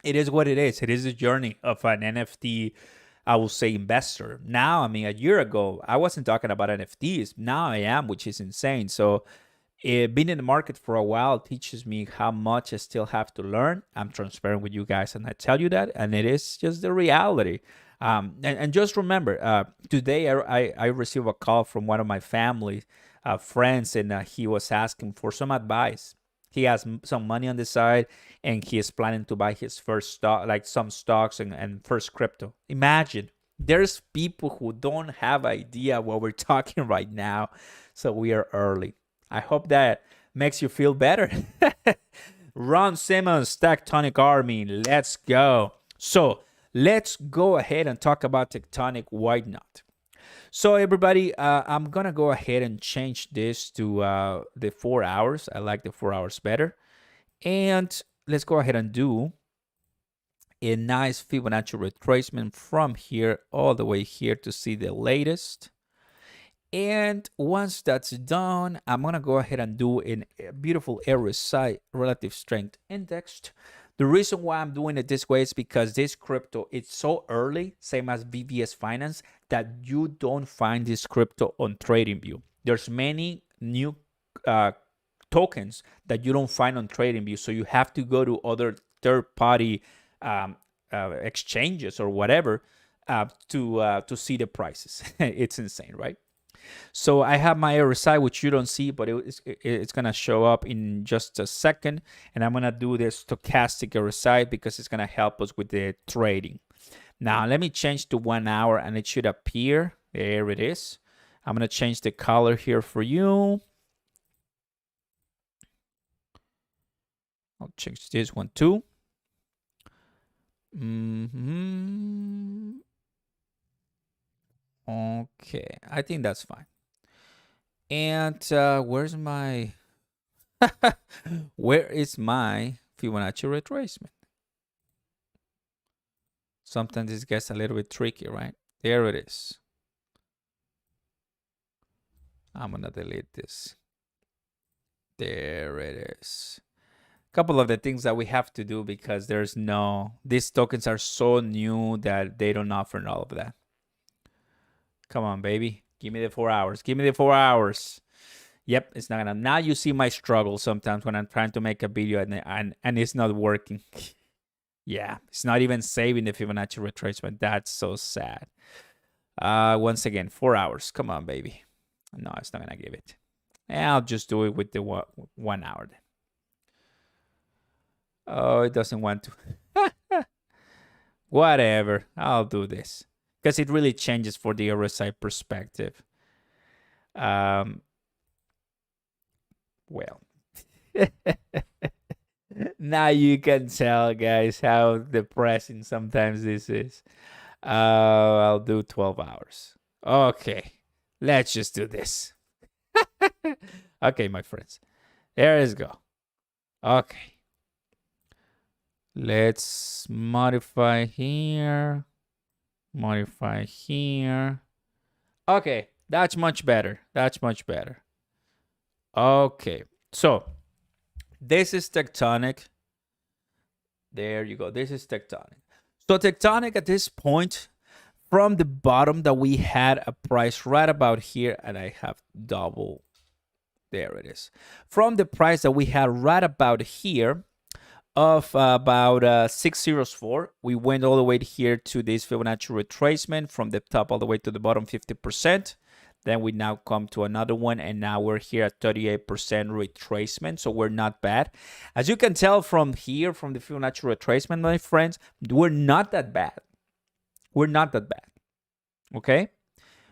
It is what it is. It is the journey of an NFT, I will say, investor. Now, I mean, a year ago, I wasn't talking about NFTs. Now I am, which is insane. So being in the market for a while teaches me how much I still have to learn. I'm transparent with you guys, and I tell you that, and it is just the reality. And just remember, today I received a call from one of my family friends, and he was asking for some advice. He has some money on the side, and he is planning to buy his first stock, like some stocks and first crypto. Imagine, there's people who don't have idea what we're talking right now, so we are early. I hope that makes you feel better. Ron Simmons, Tectonic Army, let's go. So let's go ahead and talk about Tectonic. Why not? So everybody, I'm gonna go ahead and change this to the 4 hours. I like the 4 hours better. And let's go ahead and do a nice Fibonacci retracement from here all the way here to see the latest. And once that's done, I'm gonna go ahead and do a beautiful RSI, relative strength index. The reason why I'm doing it this way is because this crypto, it's so early, same as VVS Finance, that you don't find this crypto on TradingView. There's many new tokens that you don't find on TradingView, so you have to go to other third-party exchanges or whatever to see the prices. It's insane, right? So I have my RSI, which you don't see, but it's going to show up in just a second. And I'm going to do this stochastic RSI because it's going to help us with the trading. Now, let me change to 1 hour and it should appear. There it is. I'm going to change the color here for you. I'll change this one too. Okay, I think that's fine. And where's my where is my Fibonacci retracement? Sometimes this gets a little bit tricky, right? There it is. I'm gonna delete this. There it is. A couple of the things that we have to do because these tokens are so new that they don't offer all of that. Come on, baby. Give me the 4 hours. Give me the 4 hours. Yep, it's not gonna. Now you see my struggle sometimes when I'm trying to make a video and it's not working. Yeah, it's not even saving the Fibonacci retracement. That's so sad. Once again, 4 hours. Come on, baby. No, it's not gonna give it. I'll just do it with the 1 hour then. Oh, it doesn't want to. Whatever. I'll do this. Because it really changes for the RSI perspective. Well. Now you can tell, guys, how depressing sometimes this is. I'll do 12 hours. Okay. Let's just do this. Okay, my friends. There is go. Okay. Let's modify here. Modify here. Okay, that's much better. That's much better. Okay, So this is Tectonic. There you go. This is Tectonic. So Tectonic at this point, from the bottom that we had a price right about here, and I have double. There it is. From the price that we had right about here of about 604, we went all the way here to this Fibonacci retracement from the top all the way to the bottom 50%. Then we now come to another one, and now we're here at 38% retracement, so we're not bad. As you can tell from here, from the Fibonacci retracement, my friends, we're not that bad. We're not that bad, okay?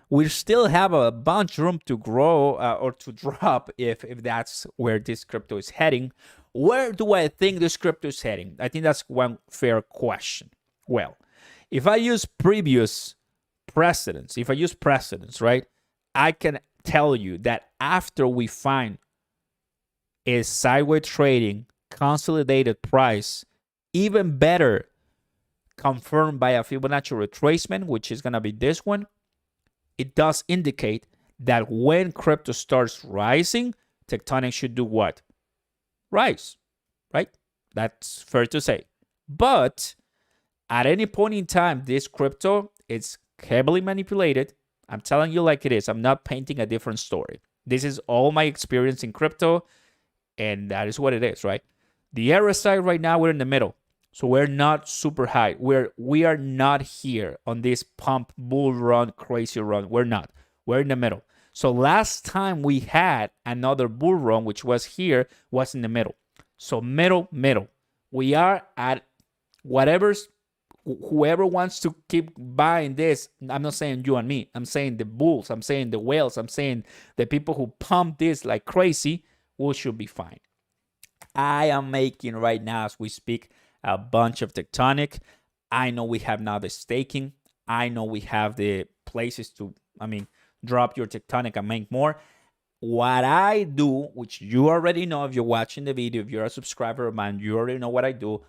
We still have a bunch of room to grow or to drop if that's where this crypto is heading. Where do I think this crypto is heading? I think that's one fair question. Well, if I use previous precedents, right, I can tell you that after we find a sideways trading consolidated price, even better, confirmed by a Fibonacci retracement, which is going to be this one, it does indicate that when crypto starts rising, Tectonic should do what? Rise, right? That's fair to say. But at any point in time, this crypto is heavily manipulated. I'm telling you like it is. I'm not painting a different story. This is all my experience in crypto, and that is what it is, right? The RSI right now, we're in the middle. So we're not super high. We are not here on this pump, bull run, crazy run. We're not. We're in the middle. So last time we had another bull run, which was here, was in the middle. So middle. We are at whoever wants to keep buying this. I'm not saying you and me. I'm saying the bulls. I'm saying the whales. I'm saying the people who pump this like crazy, we should be fine. I am making right now, as we speak, a bunch of Tectonic. I know we have now the staking. I know we have the places to, drop your Tectonic and make more. What I do, which you already know if you're watching the video, if you're a subscriber of mine, you already know what I do.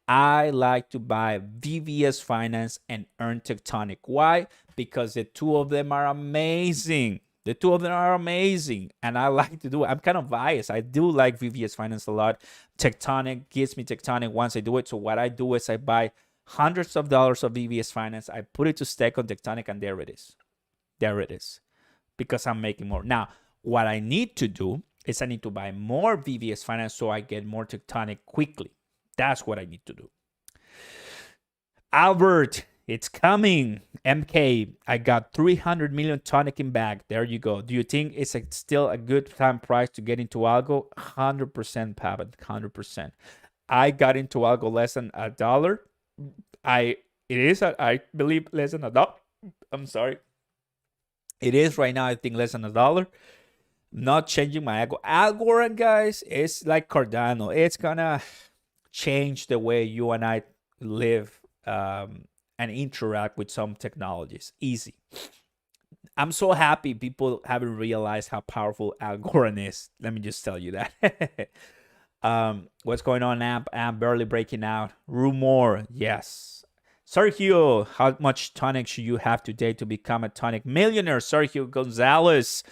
I like to buy VVS Finance and earn Tectonic. Why? Because the two of them are amazing. And I like to do it. I'm kind of biased. I do like VVS Finance a lot. Tectonic gives me Tectonic once I do it. So what I do is I buy hundreds of dollars of VVS Finance. I put it to stake on Tectonic, and there it is. Because I'm making more. Now, what I need to do is I need to buy more VVS Finance so I get more Tectonic quickly. That's what I need to do. Albert, it's coming. MK, I got 300 million tonic in bag. There you go. Do you think it's still a good time price to get into Algo? 100%, Pavan, 100%. I got into Algo less than $1. I believe less than $1. I'm sorry. It is right now, I think, less than $1. Not changing my algorand, guys. It's like Cardano. It's gonna change the way you and I live and interact with some technologies. Easy. I'm so happy people haven't realized how powerful algorand is. Let me just tell you that. What's going on, Amp? Amp barely breaking out. Rumor, yes. Sergio, how much tonic should you have today to become a tonic millionaire? Sergio Gonzalez.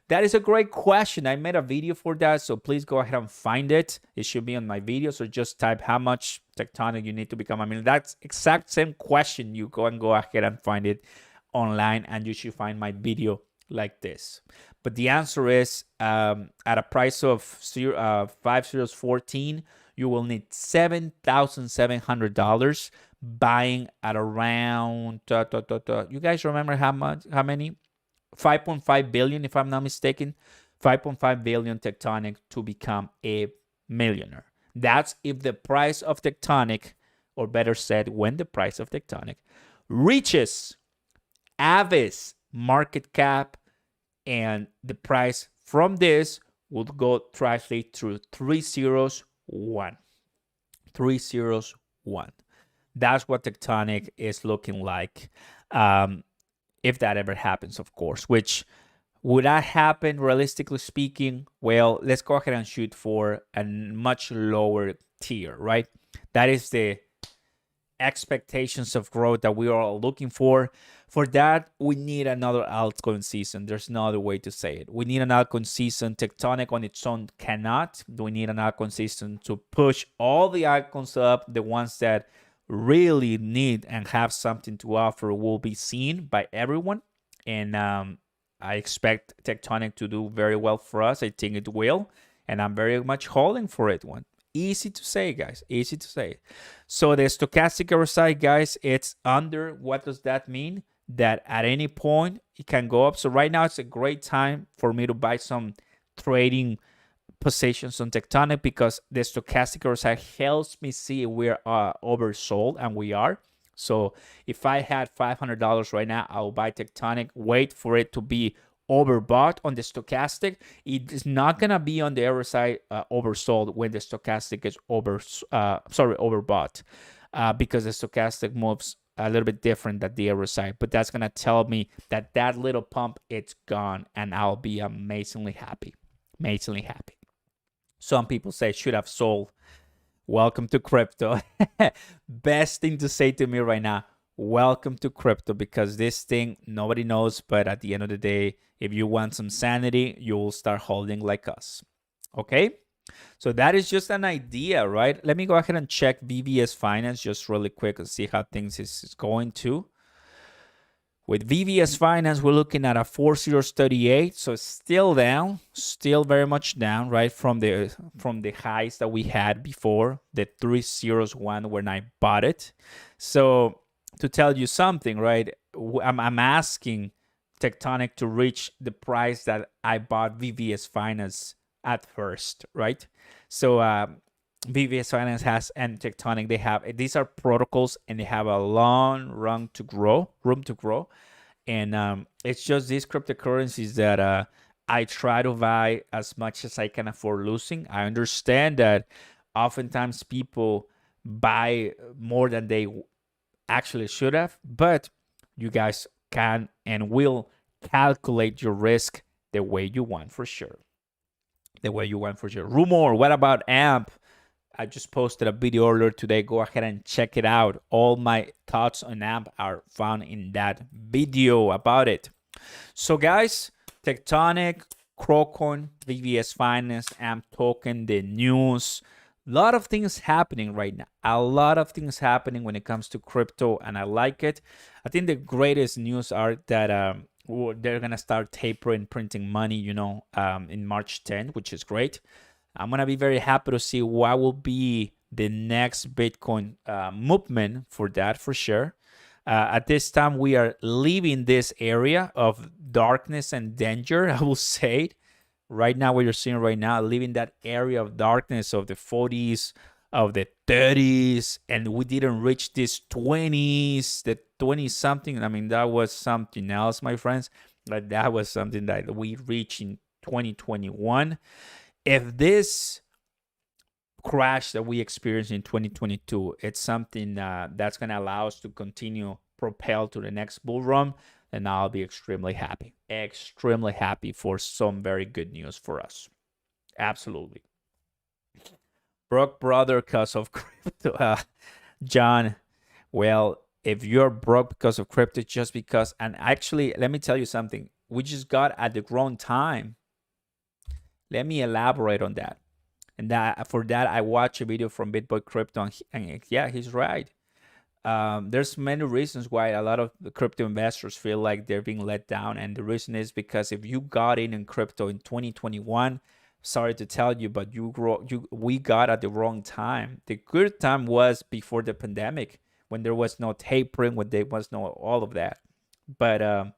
That is a great question. I made a video for that, so please go ahead and find it. It should be on my video, so just type how much Tectonic you need to become a millionaire. That's exact same question. You go ahead and find it online, and you should find my video like this. But the answer is at a price of 5.014, you will need $7,700 buying at around you guys remember how many? 5.5 billion, if I'm not mistaken. 5.5 billion Tectonic to become a millionaire. That's if the price of Tectonic, or better said, when the price of Tectonic reaches Avis market cap, and the price from this would go translate through 301. 301. That's what Tectonic is looking like. If that ever happens, of course, which would that happen realistically speaking? Well, let's go ahead and shoot for a much lower tier, right? That is the expectations of growth that we are all looking for. For that, we need another altcoin season. There's no other way to say it. We need an altcoin season. Tectonic on its own cannot. We need an altcoin season to push all the altcoins up. The ones that really need and have something to offer will be seen by everyone. And I expect Tectonic to do very well for us. I think it will. And I'm very much holding for it one. Easy to say, guys. Easy to say. So the stochastic RSI, guys, it's under. What does that mean? That at any point it can go up. So right now it's a great time for me to buy some trading positions on Tectonic because the stochastic RSI helps me see if we're oversold, and we are. So if I had $500 right now, I'll buy Tectonic, wait for it to be overbought on the stochastic. It is not gonna be on the RSI oversold when the stochastic is overbought, because the stochastic moves a little bit different than the RSI. But that's gonna tell me that that little pump, it's gone, and I'll be amazingly happy, amazingly happy. Some people say should have sold. Welcome to crypto. Best thing to say to me right now, welcome to crypto, because this thing nobody knows, but at the end of the day, if you want some sanity, you will start holding like us. Okay, so that is just an idea, right? Let me go ahead and check VVS Finance just really quick and see how things is going to. With VVS Finance, we're looking at a 4038, so it's still down, still very much down, right, from the highs that we had before, the 301 when I bought it. So to tell you something, right, I'm asking Tectonic to reach the price that I bought VVS Finance at first, right? So VVS Finance has, and Tectonic, they have, these are protocols and they have a long room to grow. And it's just these cryptocurrencies that I try to buy as much as I can afford losing. I understand that oftentimes people buy more than they actually should have, but you guys can and will calculate your risk the way you want for sure. The way you want for sure. Rumor, what about AMP? I just posted a video earlier today. Go ahead and check it out. All my thoughts on AMP are found in that video about it. So guys, Tectonic, Crocoin, VVS Finance, AMP token, the news. A lot of things happening right now. A lot of things happening when it comes to crypto, and I like it. I think the greatest news are that they're going to start tapering printing money, in March 10th, which is great. I'm going to be very happy to see what will be the next Bitcoin movement for that, for sure. At this time, we are leaving this area of darkness and danger, I will say. Right now, what you're seeing right now, leaving that area of darkness of the 40s, of the 30s, and we didn't reach this 20s, the 20-something. I mean, that was something else, my friends. But that was something that we reached in 2021. If this crash that we experienced in 2022, it's something that's going to allow us to continue propel to the next bull run, and I'll be extremely happy for some very good news for us. Absolutely. Broke brother because of crypto. John, well, if you're broke because of crypto, just because, and actually, let me tell you something. We just got at the wrong time. Let me elaborate on that. And for that, I watched a video from BitBoy Crypto, and yeah, he's right. There's many reasons why a lot of the crypto investors feel like they're being let down, and the reason is because if you got in crypto in 2021, sorry to tell you, but we got at the wrong time. The good time was before the pandemic, when there was no tapering, when there was no all of that. But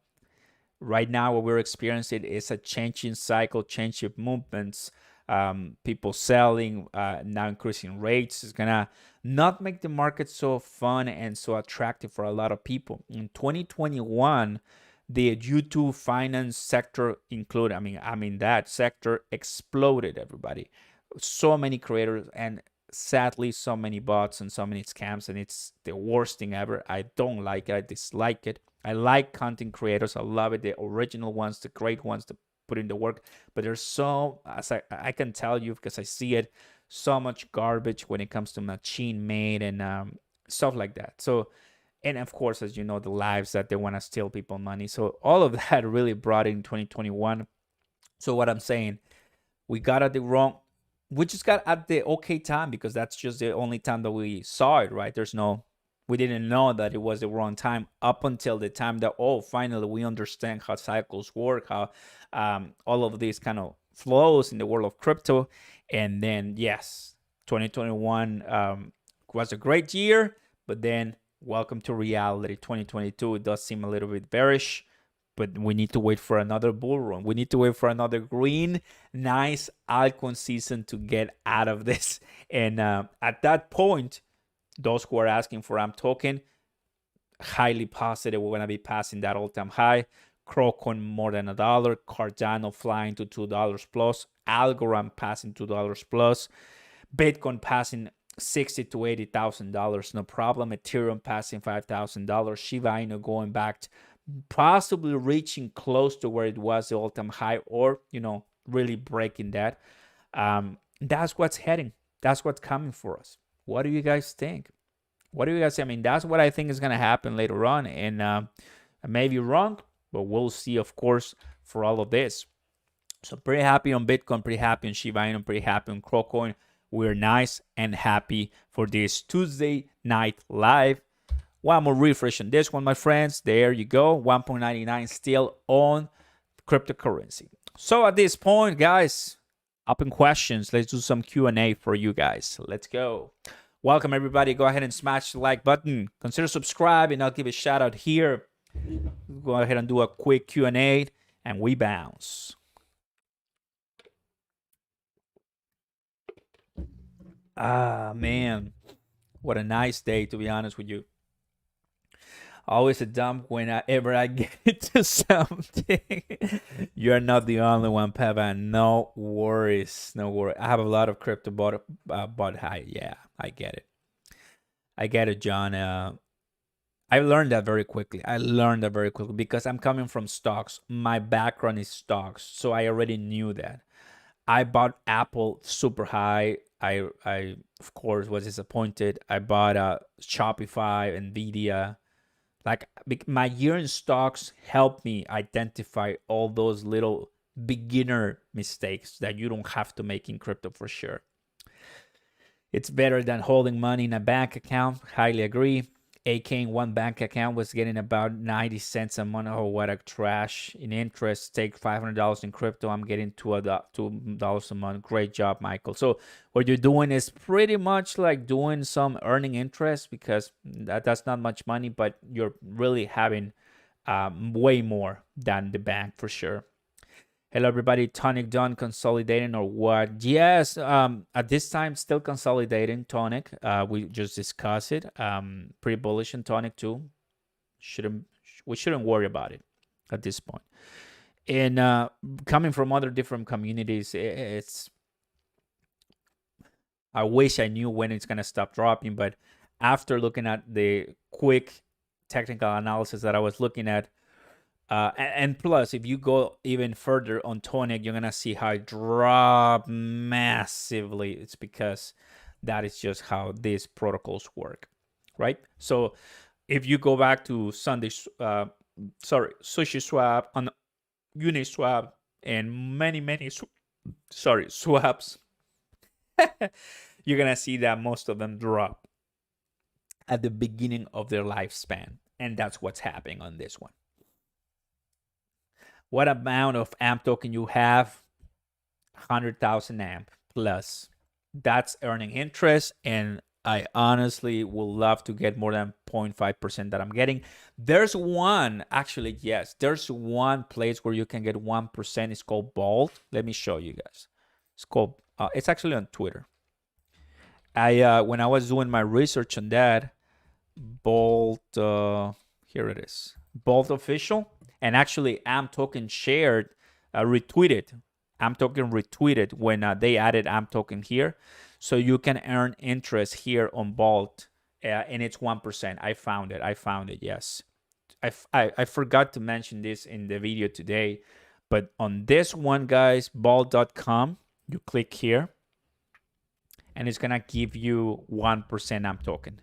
right now, what we're experiencing is a changing cycle, changing movements. People selling, now increasing rates is gonna not make the market so fun and so attractive for a lot of people. In 2021, the YouTube finance sector included, I mean that sector exploded, everybody. So many creators, and sadly so many bots and so many scams, and it's the worst thing ever. I don't like it. I dislike it. I like content creators. I love it. The original ones, the great ones, the put in the work, but there's so, as I can tell you because I see it, so much garbage when it comes to machine made and stuff like that. So And of course, as you know, the lives that they want to steal people money. So all of that really brought in 2021. So what I'm saying, we got at the wrong, we just got at the okay time, because that's just the only time that we saw it, right? We didn't know that it was the wrong time up until the time that, oh, finally we understand how cycles work, how all of these kind of flows in the world of crypto. And then, yes, 2021 was a great year, but then welcome to reality. 2022, it does seem a little bit bearish, but we need to wait for another bull run. We need to wait for another green, nice altcoin season to get out of this. And at that point, those who are asking for AMP token, highly positive we're going to be passing that all-time high. Crocoin more than $1, Cardano flying to $2 plus, algorand passing $2 plus, Bitcoin passing $60,000 to $80,000, no problem. Ethereum passing $5,000, Shiba Inu going back, possibly reaching close to where it was the all-time high, or really breaking that. That's what's heading. That's what's coming for us. What do you guys think? What do you guys say? I mean, that's what I think is going to happen later on. And I may be wrong, but we'll see, of course, for all of this. So pretty happy on Bitcoin, pretty happy on Shiba Inu, pretty happy on Crocoin. We're nice and happy for this Tuesday night live. One more refresh on this one, my friends. There you go. 1.99 still on cryptocurrency. So at this point, guys, open questions. Let's do some Q&A for you guys. Let's go. Welcome, everybody. Go ahead and smash the like button. Consider subscribing. I'll give a shout out here. Go ahead and do a quick Q&A, and we bounce. Ah, man. What a nice day, to be honest with you. Always a dump whenever I get to something. You're not the only one, Peva. No worries. No worries. I have a lot of crypto bought high. Yeah, I get it. I get it, John. I learned that very quickly. Because I'm coming from stocks. My background is stocks. So I already knew that. I bought Apple super high. I of course was disappointed. I bought Shopify, Nvidia. Like, my year in stocks helped me identify all those little beginner mistakes that you don't have to make in crypto for sure. It's better than holding money in a bank account. Highly agree. AK in one bank account was getting about 90 cents a month. Oh, what a trash in interest. Take $500 in crypto. I'm getting $2 a month. Great job, Michael. So what you're doing is pretty much like doing some earning interest, because that's not much money, but you're really having way more than the bank for sure. Hello, everybody. Tonic done consolidating or what? Yes, at this time, still consolidating Tonic. We just discussed it. Pretty bullish on Tonic too. We shouldn't worry about it at this point. And coming from other different communities, I wish I knew when it's gonna stop dropping, but after looking at the quick technical analysis that I was looking at, and plus, if you go even further on Tonic, you're going to see how it dropped massively. It's because that is just how these protocols work, right? So if you go back to SushiSwap, on Uniswap, and many swaps, you're going to see that most of them drop at the beginning of their lifespan. And that's what's happening on this one. What amount of AMP token you have? 100,000 AMP plus. That's earning interest, and I honestly would love to get more than 0.5% that I'm getting. There's one, actually, yes, there's one place where you can get 1%. It's called Bolt. Let me show you guys. It's called, it's actually on Twitter. When I was doing my research on that, Bolt, here it is, Bolt Official. And actually, AMP token shared, retweeted. AMP token retweeted when they added AMP token here. So you can earn interest here on Bolt, and it's 1%. I found it, yes. I forgot to mention this in the video today, but on this one, guys, Bolt.com, you click here, and it's going to give you 1% AMP token.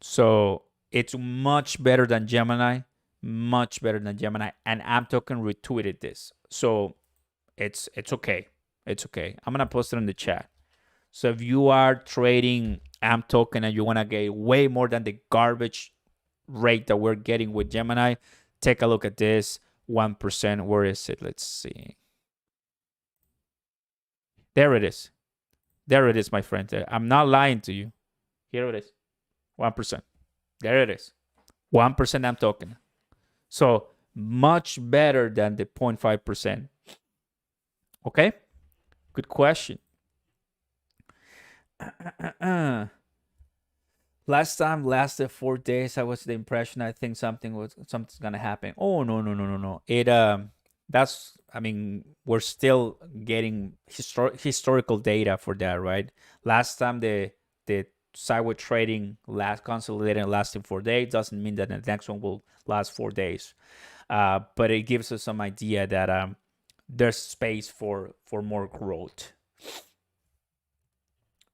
So It's much better than Gemini, much better than Gemini. And AmToken retweeted this, so it's okay. It's okay. I'm gonna post it in the chat. So if you are trading AmToken and you wanna get way more than the garbage rate that we're getting with Gemini, take a look at this 1%. Where is it? Let's see. There it is. There it is, my friend. I'm not lying to you. Here it is. 1%. There it is. 1% AmToken. So much better than the 0.5%. Okay? Good question. Last time lasted 4 days. I was the impression I think something's gonna happen. Oh no. It that's, I mean, we're still getting historical data for that, right? Last time the sideway trading consolidating lasting 4 days doesn't mean that the next one will last 4 days. But it gives us some idea that there's space for more growth.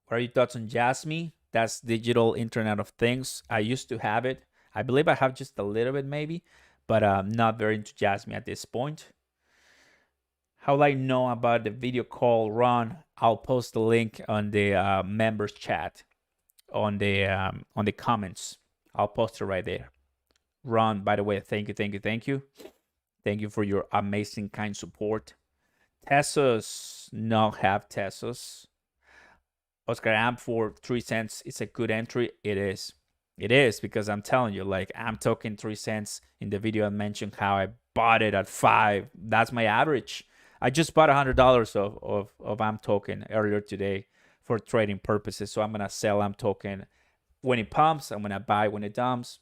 What are your thoughts on Jasmine? That's digital Internet of Things. I used to have it. I believe I have just a little bit maybe, but I'm not very into Jasmine at this point. How will I know about the video call, Ron? I'll post the link on the members chat on the comments. I'll post it right there. Ron, by the way, thank you. Thank you for your amazing kind support. Tesos, not have Tesos. Oscar Amp for 3 cents is a good entry. It is. It is, because I'm telling you, like, AmToken 3 cents in the video I mentioned how I bought it at 5. That's my average. I just bought $100 of AmToken earlier today for trading purposes. So I'm gonna sell AmToken when it pumps. I'm gonna buy when it dumps.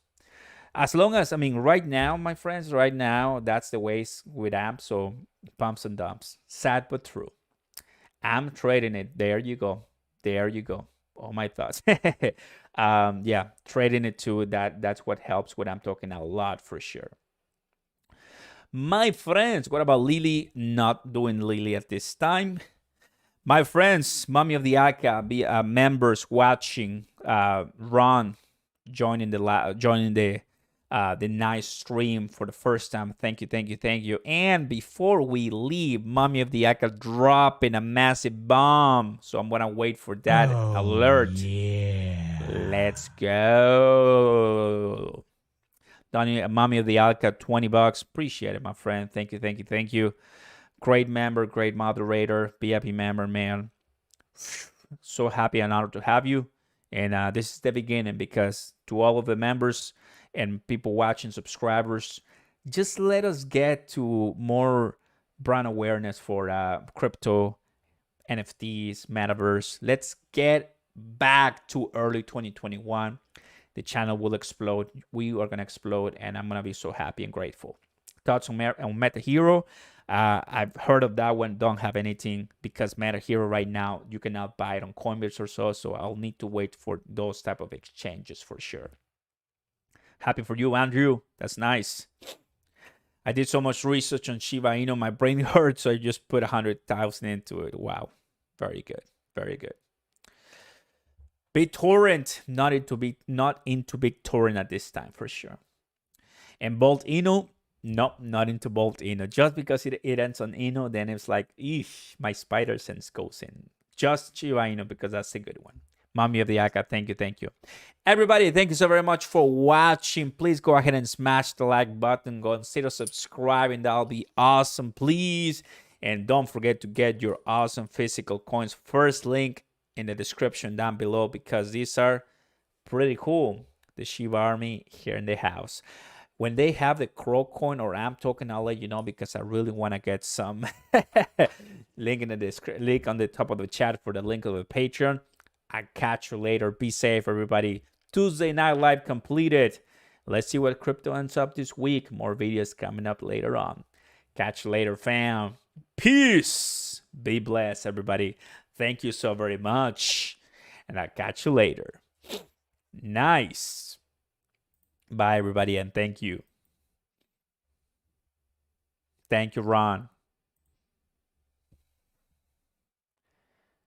As long as, I mean, right now, my friends, right now, that's the ways with AMP. So pumps and dumps. Sad but true. I'm trading it. There you go. There you go. All my thoughts. Yeah, trading it too. That's what helps with AmToken a lot for sure. My friends, what about Lily? Not doing Lily at this time. My friends, Mommy of the Aka, members watching, Ron joining the nice stream for the first time. Thank you. And before we leave, Mommy of the Aka dropping a massive bomb. So I'm gonna wait for that alert. Yeah. Let's go. Donnie, Mommy of the Alka, $20. Appreciate it, my friend. Thank you. Great member, great moderator, VIP member, man. So happy and honored to have you. And this is the beginning, because to all of the members and people watching, subscribers, just let us get to more brand awareness for crypto, NFTs, metaverse. Let's get back to early 2021. The channel will explode. We are going to explode, and I'm going to be so happy and grateful. Thoughts on Meta Hero? I've heard of that one. Don't have anything, because Meta Hero right now, you cannot buy it on Coinbase or so I'll need to wait for those type of exchanges for sure. Happy for you, Andrew. That's nice. I did so much research on Shiba Inu, my brain hurts, so I just put 100,000 into it. Wow. Very good. BitTorrent, not into BitTorrent at this time for sure. And Bolt Inu, nope, not into Bolt Inu. Just because it ends on Inu, then it's like, eesh, my spider sense goes in. Just Shiba Inu, because that's a good one. Mommy of the Aka, thank you. Everybody, thank you so very much for watching. Please go ahead and smash the like button. Consider subscribing. That'll be awesome, please. And don't forget to get your awesome physical coins. First link in the description down below, because these are pretty cool. The Shiba army here in the house. When they have the CRO coin or AmToken, I'll let you know, because I really want to get some. Link in the link on the top of the chat for the link of the Patreon. I'll catch you later. Be safe, everybody. Tuesday Night Live completed. Let's see what crypto ends up this week. More videos coming up later on. Catch you later, fam. Peace. Be blessed, everybody. Thank you so very much. And I'll catch you later. Nice. Bye, everybody, and thank you. Thank you, Ron.